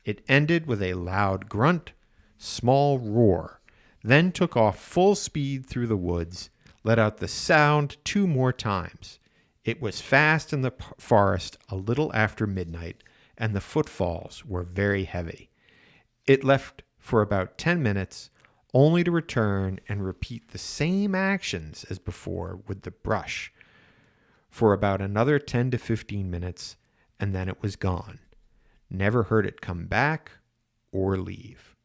It ended with a loud grunt, small roar, then took off full speed through the woods, let out the sound 2 more times. It was fast in the forest a little after midnight, and the footfalls were very heavy. It left for about 10 minutes, only to return and repeat the same actions as before with the brush for about another 10 to 15 minutes, and then it was gone. Never heard it come back or leave.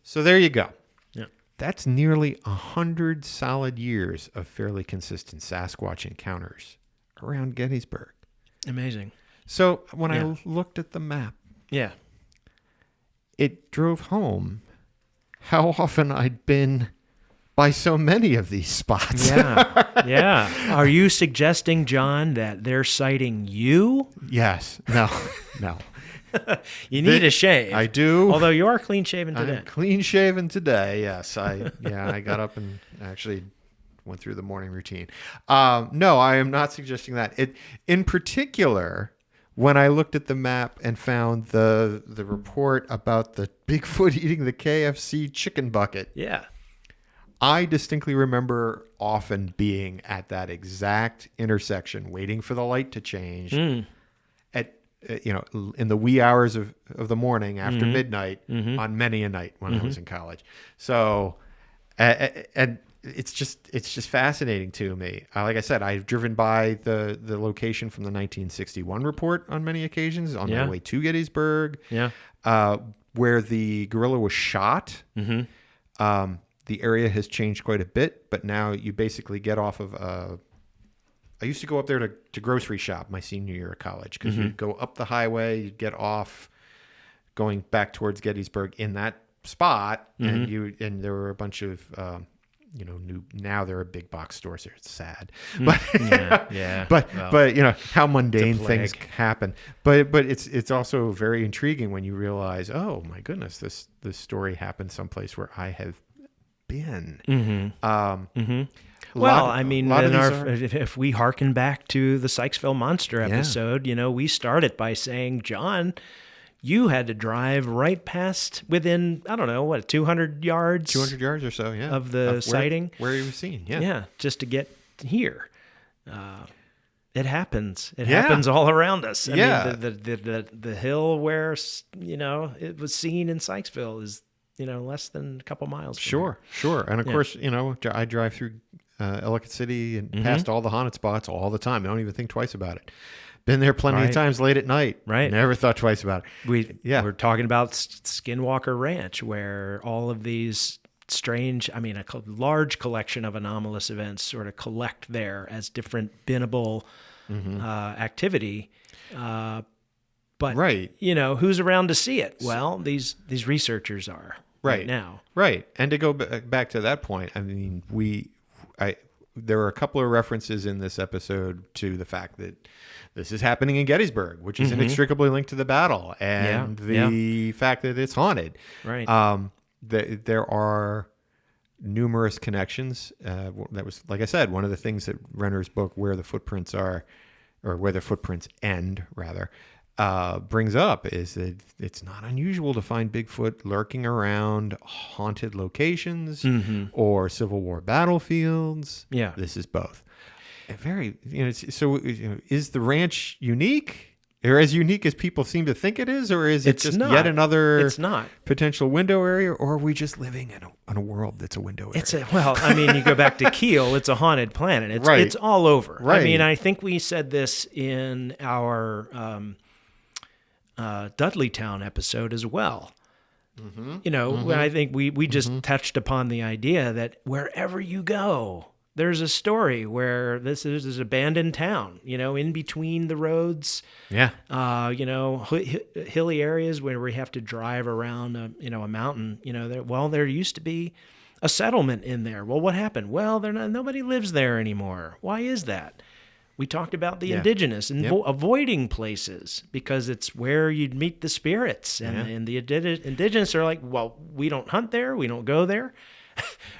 So there you go. Yeah. That's nearly 100 solid years of fairly consistent Sasquatch encounters around Gettysburg. Amazing. So when I looked at the map, Yeah. it drove home how often I'd been by so many of these spots. Yeah. Are you suggesting, John, that they're citing you? Yes. No. You need a shave. I do. Although you are clean shaven today. I'm clean shaven today. Yes. I got up and actually went through the morning routine. No, I am not suggesting that. In particular, when I looked at the map and found the report about the Bigfoot eating the KFC chicken bucket. Yeah. I distinctly remember often being at that exact intersection, waiting for the light to change at in the wee hours of the morning after midnight on many a night when I was in college. So, and it's just fascinating to me. Like I said, I've driven by the location from the 1961 report on many occasions on my way to Gettysburg, where the gorilla was shot. The area has changed quite a bit, but now you basically get off of I used to go up there to grocery shop my senior year of college because you'd go up the highway, you'd get off going back towards Gettysburg in that spot, and there were a bunch of now there are big box stores there. It's sad, but but how mundane things happen. But it's also very intriguing when you realize, oh my goodness, this story happened someplace where I have been. Well, I mean, if we hearken back to the Sykesville Monster episode, we started by saying, John, you had to drive right past within, I don't know, what, 200 yards? 200 yards or so, yeah. Of the sighting. Where you were seen, yeah. Yeah, just to get here. It happens. It happens all around us. I mean, the hill where, it was seen in Sykesville is, less than a couple miles from here. Sure. And of course, I drive through Ellicott City and past all the haunted spots all the time. I don't even think twice about it. Been there plenty of times late at night. Right. Never thought twice about it. We're talking about Skinwalker Ranch, where all of these strange, a large collection of anomalous events sort of collect there as different binnable activity. But, who's around to see it? Well, these researchers are right now. Right. And to go back to that point, I mean, there are a couple of references in this episode to the fact that this is happening in Gettysburg, which is inextricably linked to the battle and the fact that it's haunted. Right. There are numerous connections. That was, like I said, one of the things that Renner's book, Where the Footprints Are, or Where the Footprints End, rather, brings up is that it's not unusual to find Bigfoot lurking around haunted locations or Civil War battlefields. Yeah. This is both. Is the ranch unique? Or as unique as people seem to think it is? Or is it just yet another potential window area? Or are we just living in a world that's a window area? You go back to Keel, it's a haunted planet. It's all over. Right. I mean, I think we said this in our Dudleytown episode as well. I think we just touched upon the idea that wherever you go, there's a story where this is an abandoned town, in between the roads. Yeah. Hilly areas where we have to drive around, a mountain. There used to be a settlement in there. Well, what happened? Well, nobody lives there anymore. Why is that? We talked about the indigenous and avoiding places because it's where you'd meet the spirits. And the indigenous are like, well, we don't hunt there. We don't go there.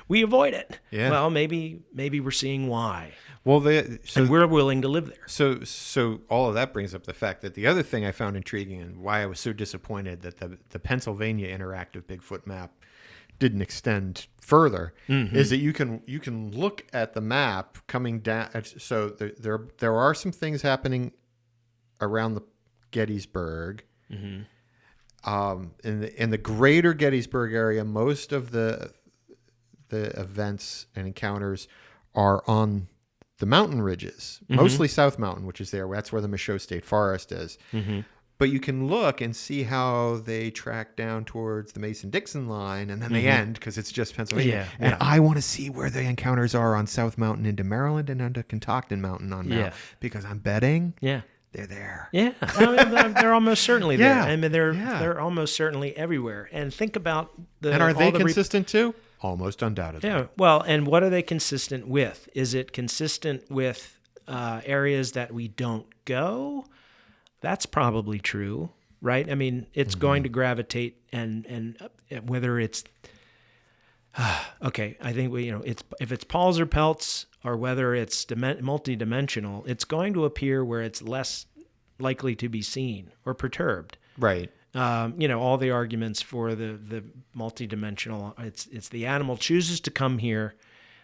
We avoid it. Yeah. Well, maybe we're seeing why. Well, and we're willing to live there. So all of that brings up the fact that the other thing I found intriguing and why I was so disappointed that the Pennsylvania interactive Bigfoot map didn't extend further is that you can look at the map coming down. So there are some things happening around the Gettysburg. In the greater Gettysburg area, most of the events and encounters are on the mountain ridges, mostly South Mountain, which is there. That's where the Michaud State Forest is. But you can look and see how they track down towards the Mason-Dixon line, and then they end because it's just Pennsylvania. And I want to see where the encounters are on South Mountain into Maryland and onto Catoctin Mountain on Maryland, because I'm betting they're there. Yeah, they're almost certainly there. I mean, they're almost certainly everywhere. And think about and are they consistent too? Almost undoubtedly. Yeah. Well, and what are they consistent with? Is it consistent with areas that we don't go? That's probably true, right? I mean, it's going to gravitate, and whether it's okay, I think if it's Pauls or Pelts, or whether it's multidimensional, it's going to appear where it's less likely to be seen or perturbed. Right. All the arguments for the multidimensional, it's the animal chooses to come here,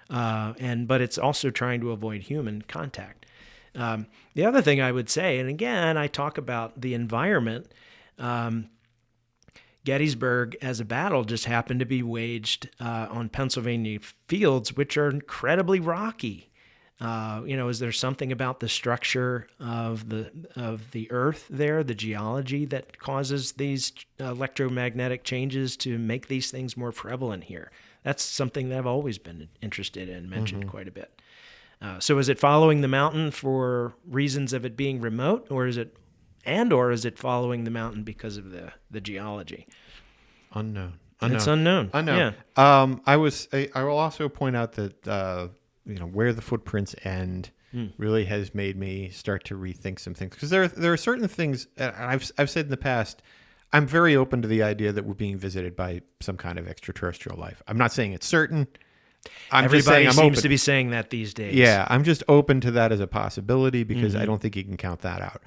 but it's also trying to avoid human contact. The other thing I would say, and again, I talk about the environment, Gettysburg as a battle just happened to be waged on Pennsylvania fields, which are incredibly rocky. Is there something about the structure of the earth there, the geology, that causes these electromagnetic changes to make these things more prevalent here? That's something that I've always been interested in, mentioned quite a bit. So is it following the mountain for reasons of it being remote, or is it following the mountain because of the geology? Unknown. It's unknown. Yeah. I will also point out that where the footprints end really has made me start to rethink some things, because there are certain things, and I've said in the past, I'm very open to the idea that we're being visited by some kind of extraterrestrial life. I'm not saying it's certain. Everybody seems to be saying that these days. Yeah, I'm just open to that as a possibility, because I don't think you can count that out.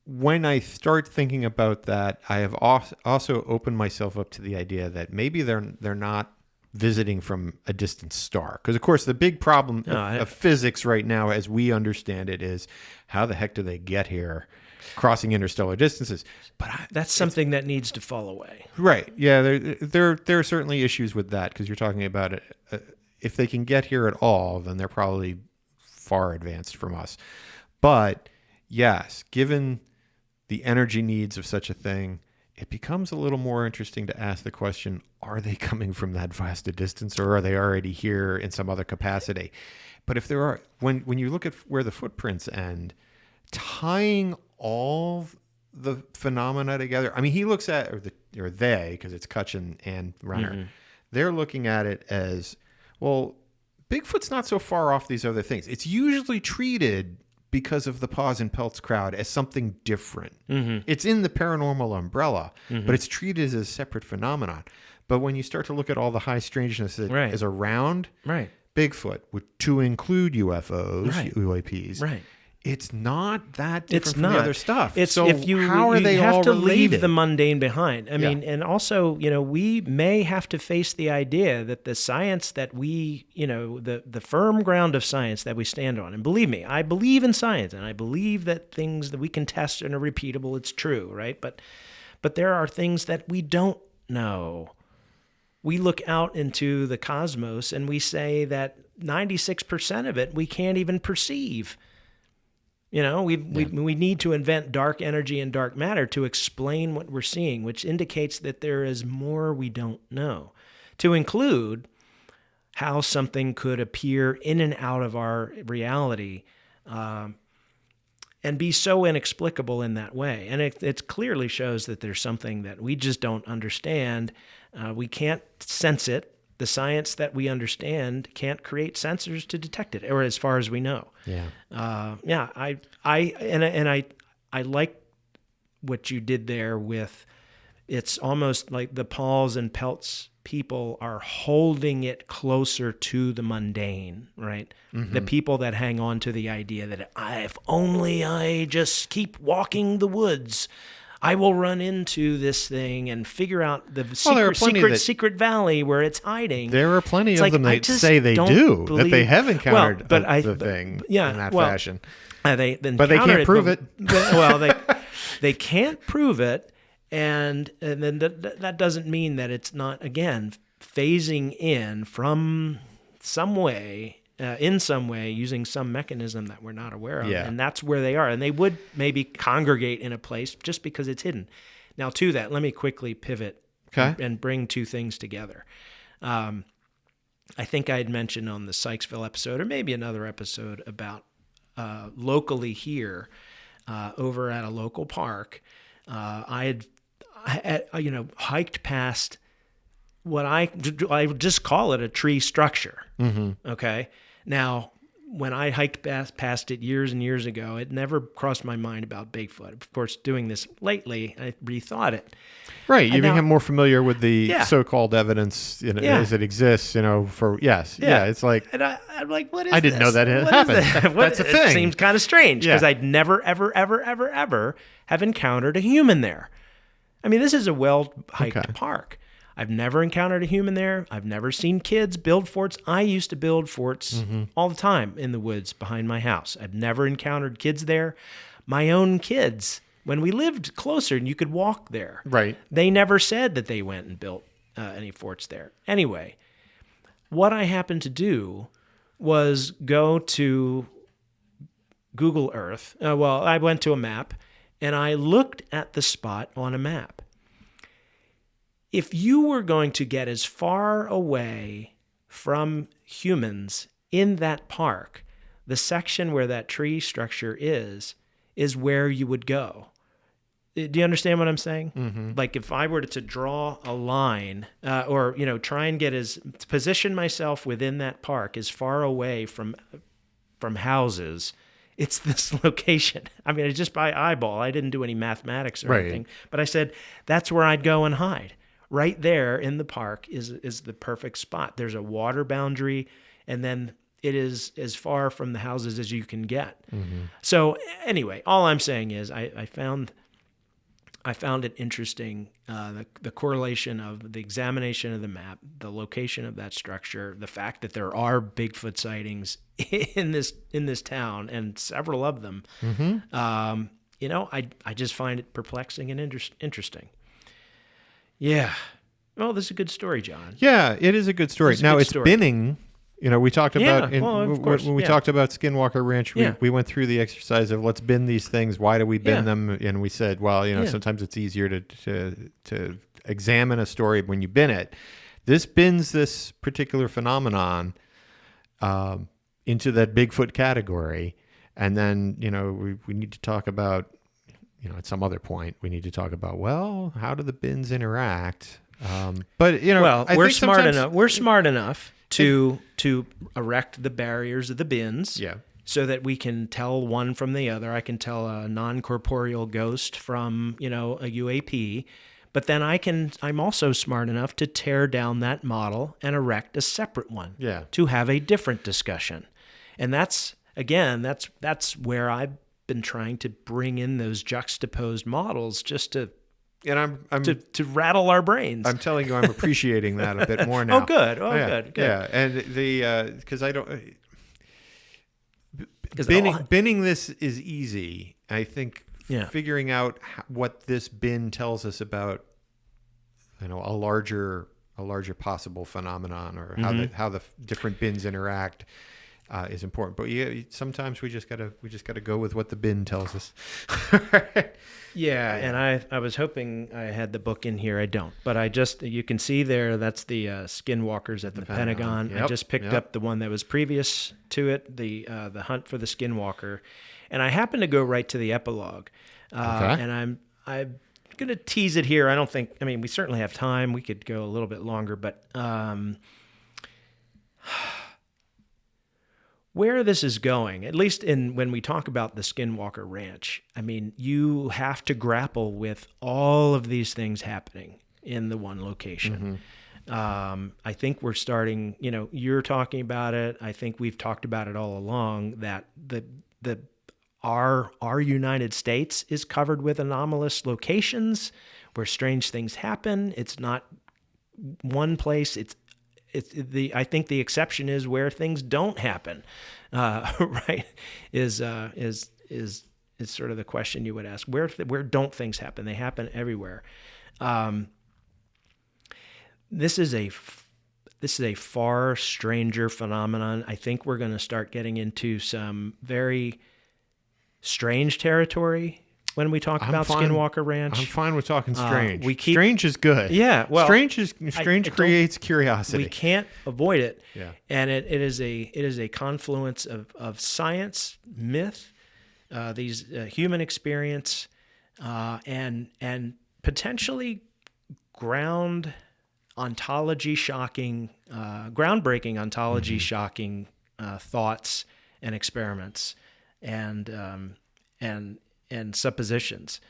when I start thinking about that, I have also opened myself up to the idea that maybe they're not visiting from a distant star. Because, of course, the big problem of physics right now, as we understand it, is how the heck do they get here crossing interstellar distances? But that's something that needs to fall away. Right. Yeah, there are certainly issues with that, because you're talking about it. If they can get here at all, then they're probably far advanced from us. But, yes, given the energy needs of such a thing, it becomes a little more interesting to ask the question, are they coming from that vast a distance, or are they already here in some other capacity? But if there are, when you look at where the footprints end, tying all the phenomena together, I mean, he looks at, or they, because it's Cutchin and Renner, they're looking at it as, well, Bigfoot's not so far off these other things. It's usually treated, because of the Paws and Pelts crowd, as something different. It's in the paranormal umbrella, but it's treated as a separate phenomenon. But when you start to look at all the high strangeness that is around Bigfoot, to include UFOs, UAPs, it's not that different from the other stuff. So how are they all related? You have to leave the mundane behind. I mean, and also, we may have to face the idea that the science that we, the firm ground of science that we stand on, and believe me, I believe in science, and I believe that things that we can test and are repeatable, it's true, right? But there are things that we don't know. We look out into the cosmos and we say that 96% of it we can't even perceive. We need to invent dark energy and dark matter to explain what we're seeing, which indicates that there is more we don't know, to include how something could appear in and out of our reality and be so inexplicable in that way. And it clearly shows that there's something that we just don't understand. We can't sense it. The science that we understand can't create sensors to detect it, or as far as we know. I like what you did there with, it's almost like the Paws and Pelts people are holding it closer to the mundane, right? The people that hang on to the idea that if only I just keep walking the woods, I will run into this thing and figure out the secret valley where it's hiding. There are plenty of them that say they do, that they have encountered the thing in that fashion. But they can't prove it. They can't prove it, and then that doesn't mean that it's not, again, phasing in from some way, in some way, using some mechanism that we're not aware of. And that's where they are. And they would maybe congregate in a place just because it's hidden. Now, to that, let me quickly pivot and bring two things together. I think I had mentioned on the Sykesville episode, or maybe another episode, about locally here, over at a local park, I had hiked past what I just call it a tree structure. Okay. Now, when I hiked past it years and years ago, it never crossed my mind about Bigfoot. Of course, doing this lately, I rethought it. Right. You become more familiar with the so-called evidence as it exists, it's like... And I'm like, what is this? I didn't know that it happened. That's a thing. It seems kind of strange because I'd never, ever, ever, ever, ever have encountered a human there. I mean, this is a well-hiked park. I've never encountered a human there. I've never seen kids build forts. I used to build forts all the time in the woods behind my house. I've never encountered kids there. My own kids, when we lived closer and you could walk there, they never said that they went and built any forts there. Anyway, what I happened to do was go to Google Earth. I went to a map, and I looked at the spot on a map. If you were going to get as far away from humans in that park, the section where that tree structure is where you would go. Do you understand what I'm saying? Like if I were to draw a line or try and position myself within that park as far away from houses, it's this location. I mean, just by eyeball. I didn't do any mathematics or anything. But I said, that's where I'd go and hide. Right there in the park is the perfect spot. There's a water boundary, and then it is as far from the houses as you can get. So anyway, all I'm saying is I found it interesting, the correlation of the examination of the map, the location of that structure, the fact that there are Bigfoot sightings in this town, and several of them. I just find it perplexing and interesting. Yeah. Well, this is a good story, John. Yeah, it is a good story. Now, it's binning. We talked about when we talked about Skinwalker Ranch, we went through the exercise of let's bin these things. Why do we bin them? And we said, well, sometimes it's easier to examine a story when you bin it. This bins this particular phenomenon into that Bigfoot category, and then we need to talk about at some other point we need to talk about, well, how do the bins interact? But we're smart enough to erect the barriers of the bins, so that we can tell one from the other. I can tell a non-corporeal ghost from a UAP, but then I'm also smart enough to tear down that model and erect a separate one, to have a different discussion. And that's where I've been trying to bring in those juxtaposed models, just to to rattle our brains. I'm telling you, I'm appreciating that a bit more now. Oh, good. Good. Yeah, and because I don't. Binning this is easy. I think figuring out what this bin tells us about, a larger possible phenomenon, or how the different bins interact, is important. But sometimes we just gotta go with what the bin tells us. Yeah, and I was hoping I had the book in here. I don't, but you can see there, that's the Skinwalkers at the Pentagon. Yep, I just picked up the one that was previous to it, the Hunt for the Skinwalker, and I happened to go right to the epilogue. And I'm going to tease it here. We certainly have time. We could go a little bit longer, but where this is going, at least when we talk about the Skinwalker Ranch, you have to grapple with all of these things happening in the one location. I think we're starting, you're talking about it. I think we've talked about it all along, that our United States is covered with anomalous locations where strange things happen. It's not one place. I think the exception is where things don't happen, right? Is sort of the question you would ask. Where don't things happen? They happen everywhere. This is a far stranger phenomenon. I think we're going to start getting into some very strange territory when we talk about Skinwalker Ranch. I'm fine with talking strange. Strange is good. Yeah, well, strange creates curiosity. We can't avoid it. Yeah, and it is a confluence of science, myth, these human experience, and potentially groundbreaking ontology shocking thoughts and experiments and suppositions.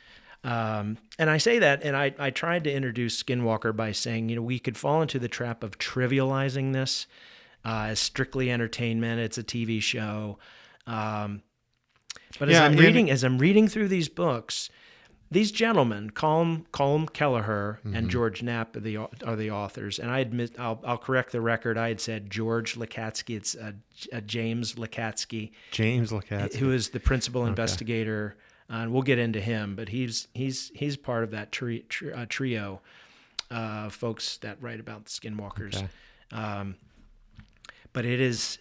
And I say that, and I tried to introduce Skinwalker by saying, we could fall into the trap of trivializing this as strictly entertainment. It's a TV show. But as I'm reading through these books, these gentlemen, Colm Kelleher and George Knapp, are the authors. And I admit, I'll correct the record. I had said George Lakatsky. It's James Lakatsky. James Lakatsky, who is the principal investigator. And we'll get into him, but he's part of that trio of folks that write about the Skinwalkers. Okay. But it is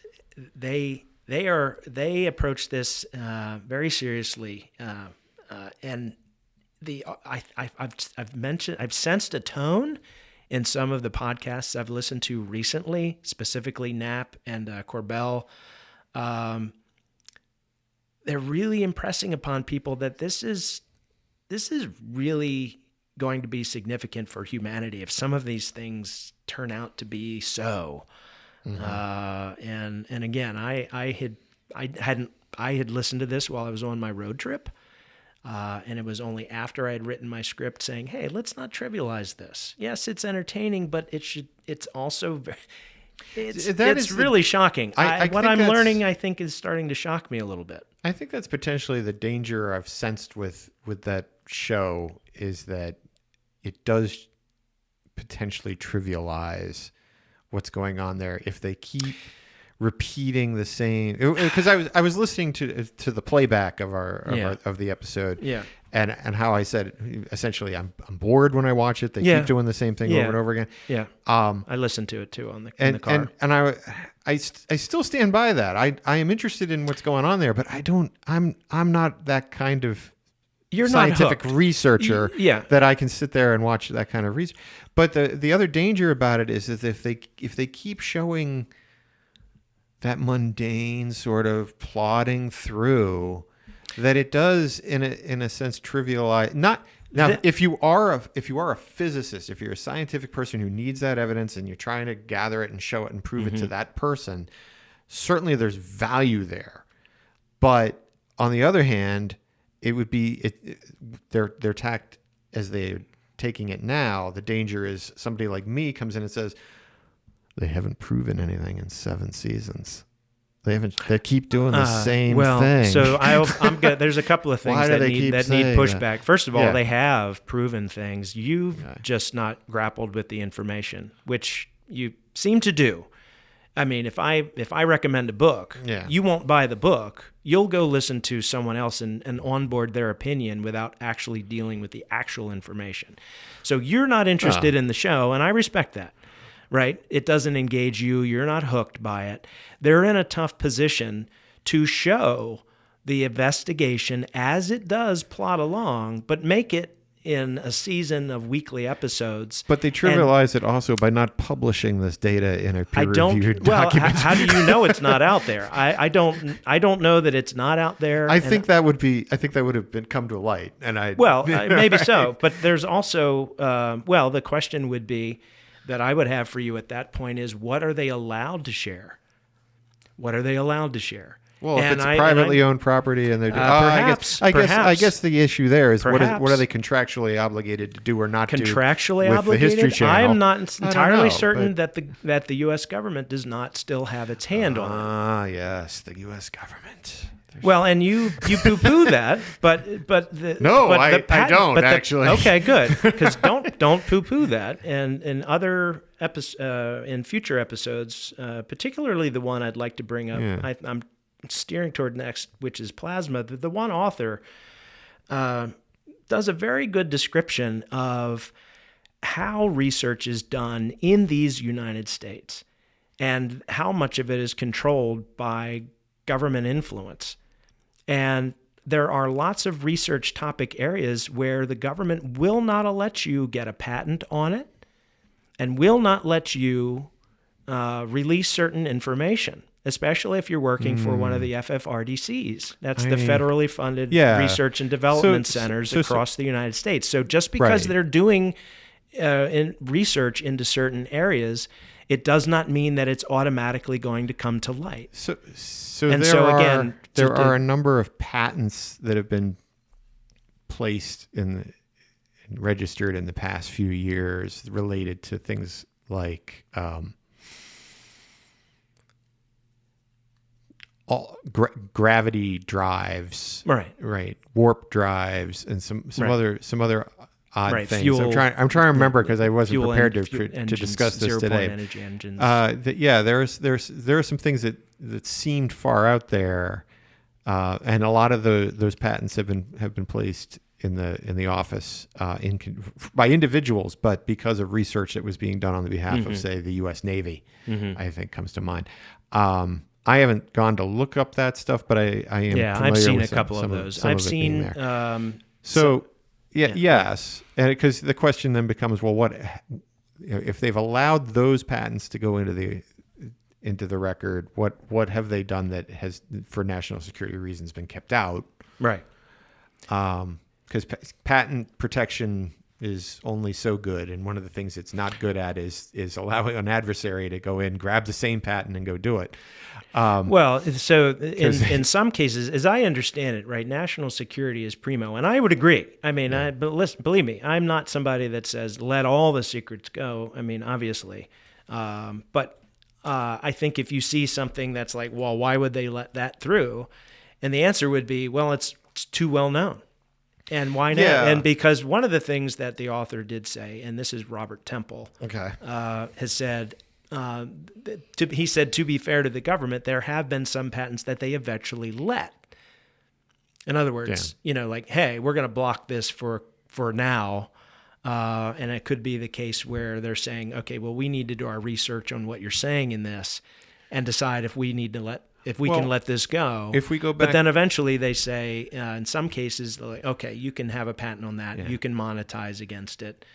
they approach this very seriously, and I've sensed a tone in some of the podcasts I've listened to recently, specifically Knapp and Corbell. They're really impressing upon people that this is really going to be significant for humanity if some of these things turn out to be so. And again, I had listened to this while I was on my road trip, and it was only after I had written my script saying, "Hey, let's not trivialize this. Yes, it's entertaining, but it's also It's really shocking. What I'm learning, I think, is starting to shock me a little bit. I think that's potentially the danger I've sensed with that show, is that it does potentially trivialize what's going on there if they keep repeating the same. Because I was listening to the playback of the episode, and how I said essentially I'm bored when I watch it. They keep doing the same thing over and over again. Yeah, I listened to it too in the car, and I still stand by that. I am interested in what's going on there, but I'm not that kind of scientific researcher that I can sit there and watch that kind of research. But the other danger about it is that if they keep showing that mundane sort of plodding through, that it does in a sense trivialize. If you are a physicist, if you're a scientific person who needs that evidence and you're trying to gather it and show it and prove it to that person, certainly there's value there. But on the other hand, it would be their tact as they're taking it now. The danger is somebody like me comes in and says, they haven't proven anything in 7 seasons. They keep doing the same thing. So I'm good. There's a couple of things that need pushback. First of all, they have proven things. You've just not grappled with the information, which you seem to do. I mean, if I recommend a book, you won't buy the book. You'll go listen to someone else and onboard their opinion without actually dealing with the actual information. So you're not interested in the show, and I respect that, right? It doesn't engage you. You're not hooked by it. They're in a tough position to show the investigation as it does plot along, but make it in a season of weekly episodes. But they trivialize it also by not publishing this data in a peer-reviewed document. How do you know it's not out there? I don't know that it's not out there. I think that would have come to light. Maybe so. But there's also the question would be that I would have for you at that point is, what are they allowed to share? What are they allowed to share? Well, if it's privately owned property and they're I guess the issue there is what are they contractually obligated to do or not contractually do with obligated? the History Channel? I am not entirely certain that the U.S. government does not still have its hand on it. Ah, yes, the U.S. government. Well, and you poo-poo that, but I don't actually. Okay, good, because don't poo-poo that. And in other in future episodes, particularly the one I'd like to bring up, I'm steering toward next, which is plasma. The one author does a very good description of how research is done in these United States and how much of it is controlled by government influence. And there are lots of research topic areas where the government will not let you get a patent on it and will not let you release certain information, especially if you're working for one of the FFRDCs. That's the federally funded research and development centers across the United States. So just because they're doing research into certain areas, it does not mean that it's automatically going to come to light. There are a number of patents that have been placed registered in the past few years related to things like gravity drives, right, warp drives, and some other odd things. Fuel, I'm trying to remember because I wasn't prepared to discuss this today. Energy engines. There are some things that seemed far out there, and a lot of those patents have been placed in the office by individuals, but because of research that was being done on the behalf of, say, the U.S. Navy, I think comes to mind. I haven't gone to look up that stuff, but I am familiar I've seen with a couple of those. I've seen yes, and because the question then becomes, well, what if they've allowed those patents to go into the record? What have they done that has, for national security reasons, been kept out? Right. Because patent protection is only so good, and one of the things it's not good at is allowing an adversary to go in, grab the same patent, and go do it. In some cases, as I understand it, right, national security is primo, and I would agree. I mean, but listen, believe me, I'm not somebody that says let all the secrets go. I mean, obviously, but I think if you see something that's like, well, why would they let that through? And the answer would be, well, it's too well known. And why not? Yeah. And because one of the things that the author did say, and this is Robert Temple, has said, he said, to be fair to the government, there have been some patents that they eventually let. In other words, like, hey, we're going to block this for now. And it could be the case where they're saying, okay, well, we need to do our research on what you're saying in this and decide if we need to can let this go. If we go back, but then eventually they say, in some cases, like, okay, you can have a patent on that. Yeah. You can monetize against it,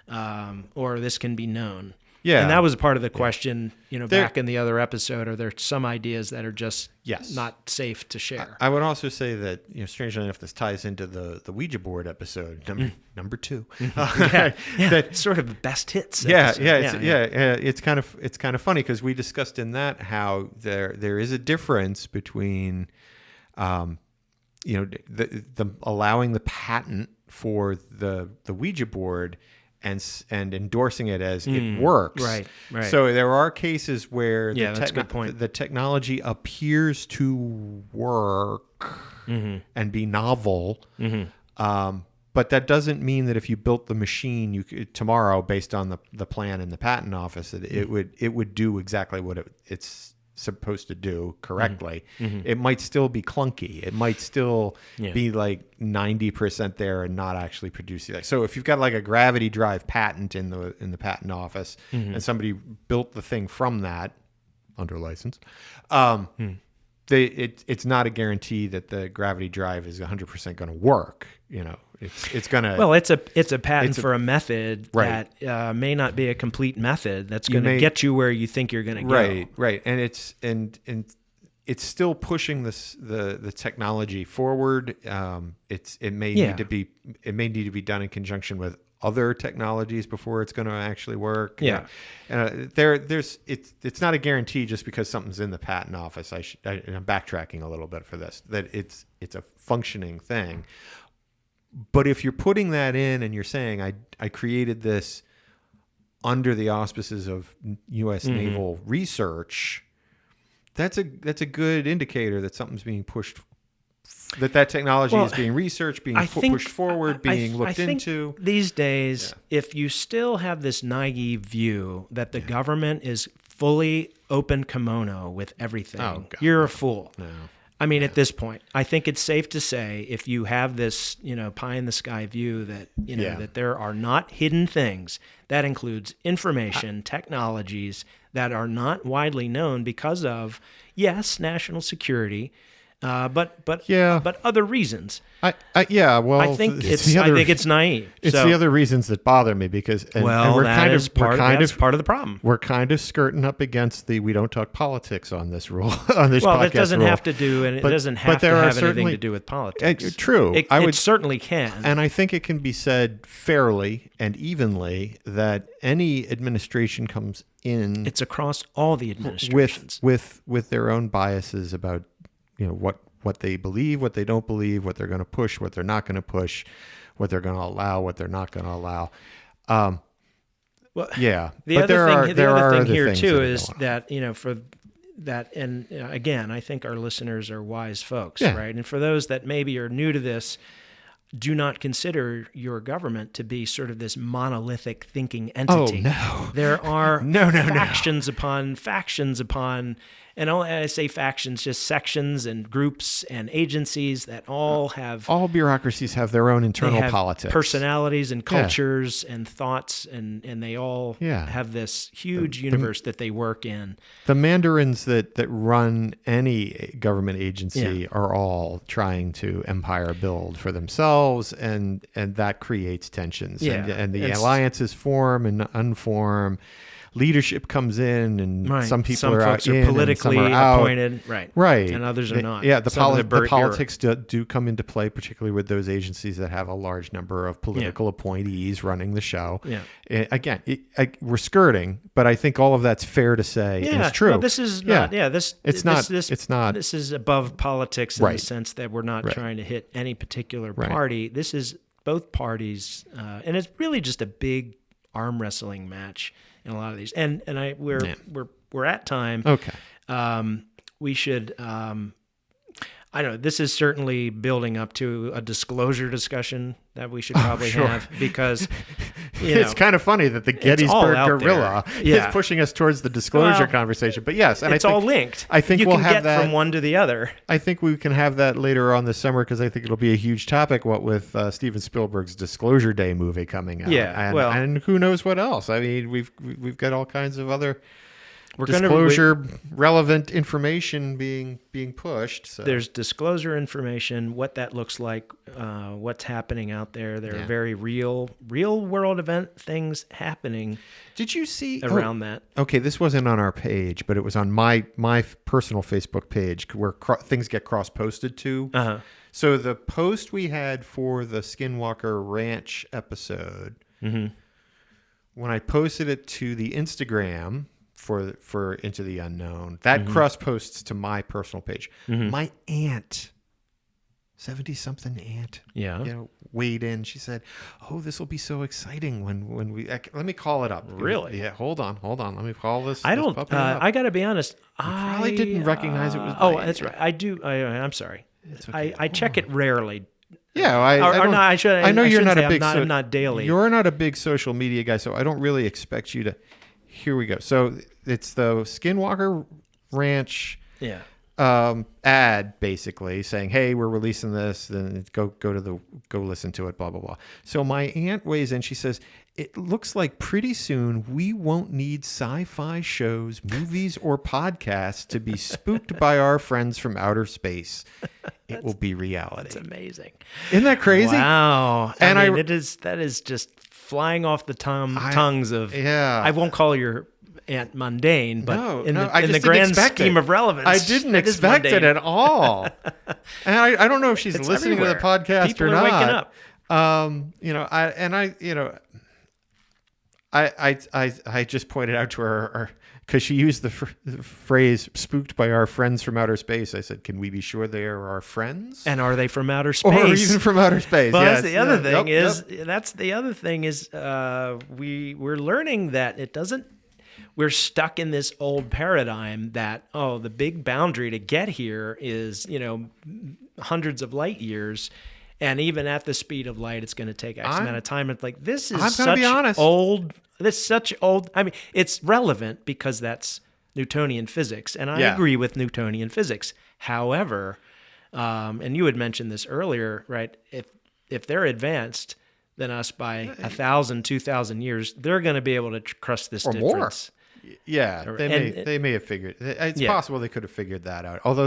or this can be known. Yeah. And that was part of the question, back in the other episode. Are there some ideas that are just not safe to share? I would also say that, strangely enough, this ties into the Ouija board episode, number 2. That's sort of the best hits. It's kind of funny because we discussed in that how there is a difference between, the allowing the patent for the Ouija board and endorsing it as it works. Right. So there are cases where that's a good point. The technology appears to work and be novel, but that doesn't mean that if you built the machine you could, tomorrow based on the plan in the patent office, that it would do exactly what it's supposed to do correctly. It might still be clunky. It might still be like 90% there and not actually producing. So if you've got like a gravity drive patent in the patent office and somebody built the thing from that under license, it's not a guarantee that the gravity drive is 100% going to work. It's going to. Well, it's a patent for a method that may not be a complete method that's going to get you where you think you're going to go. Right, and it's still pushing the technology forward. It may need to be done in conjunction with other technologies before it's going to actually work. Yeah, it's not a guarantee just because something's in the patent office. I'm backtracking a little bit for this. That it's a functioning thing. But if you're putting that in and you're saying, I created this under the auspices of U.S. naval research, that's a good indicator that something's being pushed, that technology is being researched, being pushed forward, being looked into. These days, if you still have this naive view that the government is fully open kimono with everything, you're a fool. No. I mean, at this point, I think it's safe to say if you have this, pie in the sky view that, that there are not hidden things, that includes information, technologies that are not widely known because of, national security, but other reasons. I think it's naive. It's the other reasons that bother me because that's part of the problem. We're kind of skirting up against the we don't talk politics on this rule on this podcast. Well, it doesn't rule. have to do, and it doesn't have to have anything to do with politics. True, it certainly can, and I think it can be said fairly and evenly that any administration comes in. It's across all the administrations with their own biases about what they believe, what they don't believe, what they're going to push, what they're not going to push, what they're going to allow, what they're not going to allow. The other thing here too is that for that, and again, I think our listeners are wise folks, right? And for those that maybe are new to this, do not consider your government to be sort of this monolithic thinking entity. Oh no, there are factions upon factions upon. And I say factions, just sections and groups and agencies that all have... All bureaucracies have their own internal politics. Personalities and cultures and thoughts, and they all have this huge universe that they work in. The mandarins that run any government agency are all trying to empire build for themselves, and that creates tensions. Yeah. And the alliances form and unform. Leadership comes in, and some people are out in, politically and some are appointed, right, and others are not. Yeah, the politics do come into play, particularly with those agencies that have a large number of political appointees running the show. Yeah, again, we're skirting, but I think all of that's fair to say is true. No, this is not. It's not. This is above politics in the sense that we're not trying to hit any particular party. This is both parties, and it's really just a big arm wrestling match. in a lot of these. And we're at time. Okay. We should. I don't know. This is certainly building up to a disclosure discussion that we should probably have, because it's kind of funny that the Gettysburg Gorilla is pushing us towards the disclosure conversation. But yes, and it's all linked. I think we'll have that from one to the other. I think we can have that later on this summer, because I think it'll be a huge topic. What with Steven Spielberg's Disclosure Day movie coming out, and who knows what else? I mean, we've got all kinds of other disclosure relevant information being pushed. So. There's disclosure information, what that looks like, what's happening out there. There are very real world event things happening. Did you see around that? Okay, this wasn't on our page, but it was on my personal Facebook page where things get cross posted to. Uh-huh. So the post we had for the Skinwalker Ranch episode, when I posted it to the Instagram for Into the Unknown, that cross posts to my personal page. My aunt, 70-something aunt, weighed in. She said, "Oh, this will be so exciting when we." Let me call it up. Really? Yeah. Hold on. Let me call this. I don't. I got to be honest. I probably didn't recognize it was. That's right. I do. I'm sorry. Okay. I check it rarely. Yeah, I know you're not a big. I'm not daily. You're not a big social media guy, so I don't really expect you to. Here we go. So it's the Skinwalker Ranch ad, basically saying, "Hey, we're releasing this. Then go listen to it." Blah blah blah. So my aunt weighs in. She says, "It looks like pretty soon we won't need sci-fi shows, movies, or podcasts to be spooked by our friends from outer space. It will be reality." That's amazing. Isn't that crazy? Wow. And I mean, that is just flying off the tongues of. Yeah. I won't call your aunt mundane, but in the grand scheme of relevance, I didn't expect it at all. And I don't know if she's listening to the podcast People or not. People are waking up. I just pointed out to her, because she used the phrase "spooked by our friends from outer space." I said, "Can we be sure they are our friends? And are they from outer space, or even from outer space?" Well, that's the other thing. That's the other thing is we're learning that it doesn't. We're stuck in this old paradigm that the big boundary to get here is hundreds of light years. And even at the speed of light, it's going to take X amount of time. It's like, this is such old. This is such old. I mean, it's relevant because that's Newtonian physics, and I agree with Newtonian physics. However, and you had mentioned this earlier, right? If they're advanced than us by 1,000, 2,000 years, they're going to be able to crust this difference. More. Yeah, they may have figured. It's possible they could have figured that out. Although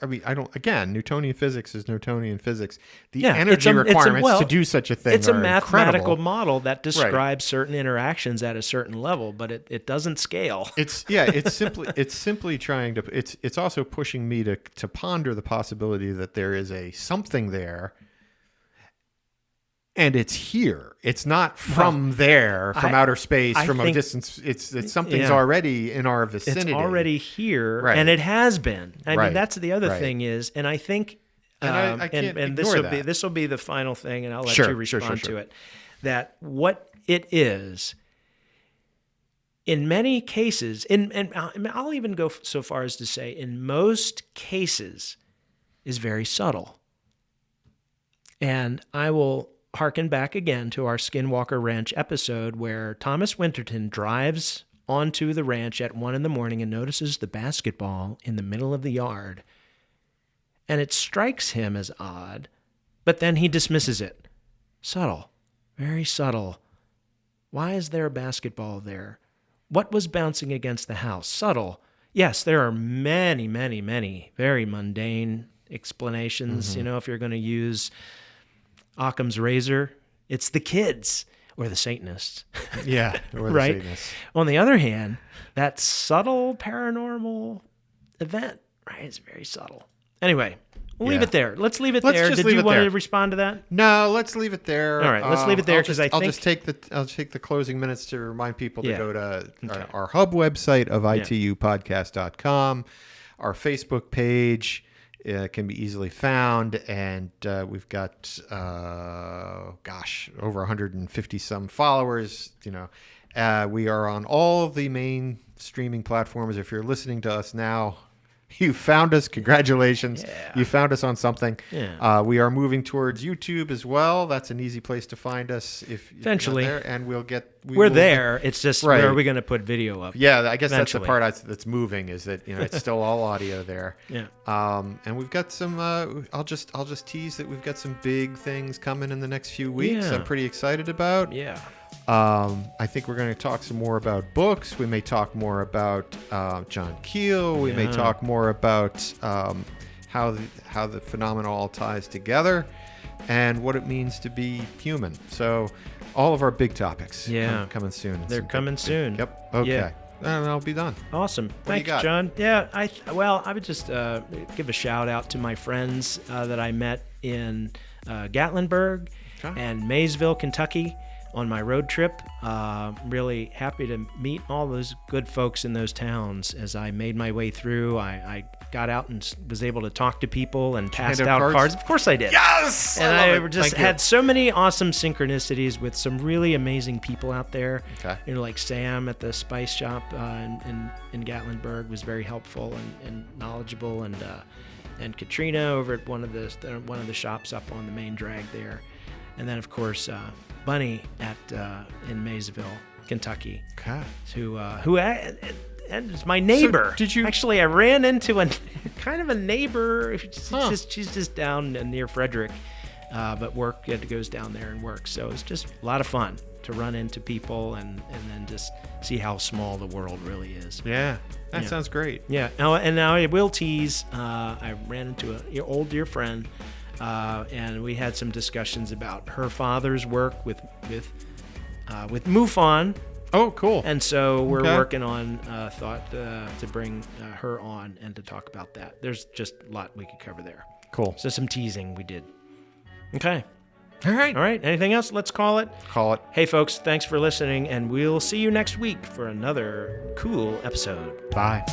Newtonian physics is Newtonian physics. The energy requirements to do such a thing it's are a mathematical incredible. Model that describes certain interactions at a certain level, but it doesn't scale. It's simply trying to. It's also pushing me to ponder the possibility that there is a something there. And it's here. It's not from outer space, from a distance. It's something's already in our vicinity. It's already here, and it has been. I mean, that's the other thing is, and I think, and this will be the final thing, and I'll let you respond to it. That what it is, in many cases, and I'll even go so far as to say, in most cases, is very subtle. And I will harken back again to our Skinwalker Ranch episode where Thomas Winterton drives onto the ranch at 1 a.m. and notices the basketball in the middle of the yard. And it strikes him as odd, but then he dismisses it. Subtle. Very subtle. Why is there a basketball there? What was bouncing against the house? Subtle. Yes, there are many, many, many very mundane explanations. Mm-hmm. If you're going to use Occam's razor, it's the kids or the Satanists. Yeah, or the right? Satanists. On the other hand, that subtle paranormal event, right, is very subtle. Anyway, we'll leave it there. Let's leave it there. Did you want to respond to that? No, let's leave it there. All right, let's leave it there because I'll just take the closing minutes to remind people to go to our hub website of itupodcast.com, our Facebook page. Can be easily found, and we've got over 150 some followers. We are on all of the main streaming platforms. If you're listening to us now, you found us. Congratulations. Yeah. You found us on something. Yeah. We are moving towards YouTube as well. That's an easy place to find us if Eventually. you're not there. And we're there. It's just Right. where are we going to put video up? Yeah, I guess Eventually. that's the part that's moving is that it's still all audio there. Yeah. And we've got some. I'll just tease that we've got some big things coming in the next few weeks. Yeah. I'm pretty excited about. Yeah. I think we're going to talk some more about books. We may talk more about John Keel. We may talk more about how the phenomenon all ties together and what it means to be human. So all of our big topics coming soon. They're coming soon. Yep. Okay. Yeah. And I'll be done. Awesome. Thank you, John. Yeah, I would just give a shout out to my friends that I met in Gatlinburg and Maysville, Kentucky on my road trip. Really happy to meet all those good folks in those towns as I made my way through. I got out and was able to talk to people and passed out cards. Of course I did. Yes! And I just had so many awesome synchronicities with some really amazing people out there. Okay. Like Sam at the spice shop in Gatlinburg was very helpful and knowledgeable, and Katrina over at one of the shops up on the main drag there. And then, of course, Bunny in Maysville, Kentucky, who is my neighbor. So did you actually? I ran into a kind of a neighbor. She's just down near Frederick, but goes down there and works. So it's just a lot of fun to run into people and then just see how small the world really is. Yeah, that sounds great. Yeah. And now I will tease. I ran into an old dear friend. And we had some discussions about her father's work with MUFON. Oh, cool. And so we're working on thought to bring her on and to talk about that. There's just a lot we could cover there. Cool. So some teasing we did. Okay. All right. Anything else? Let's call it. Call it. Hey, folks, thanks for listening, and we'll see you next week for another cool episode. Bye.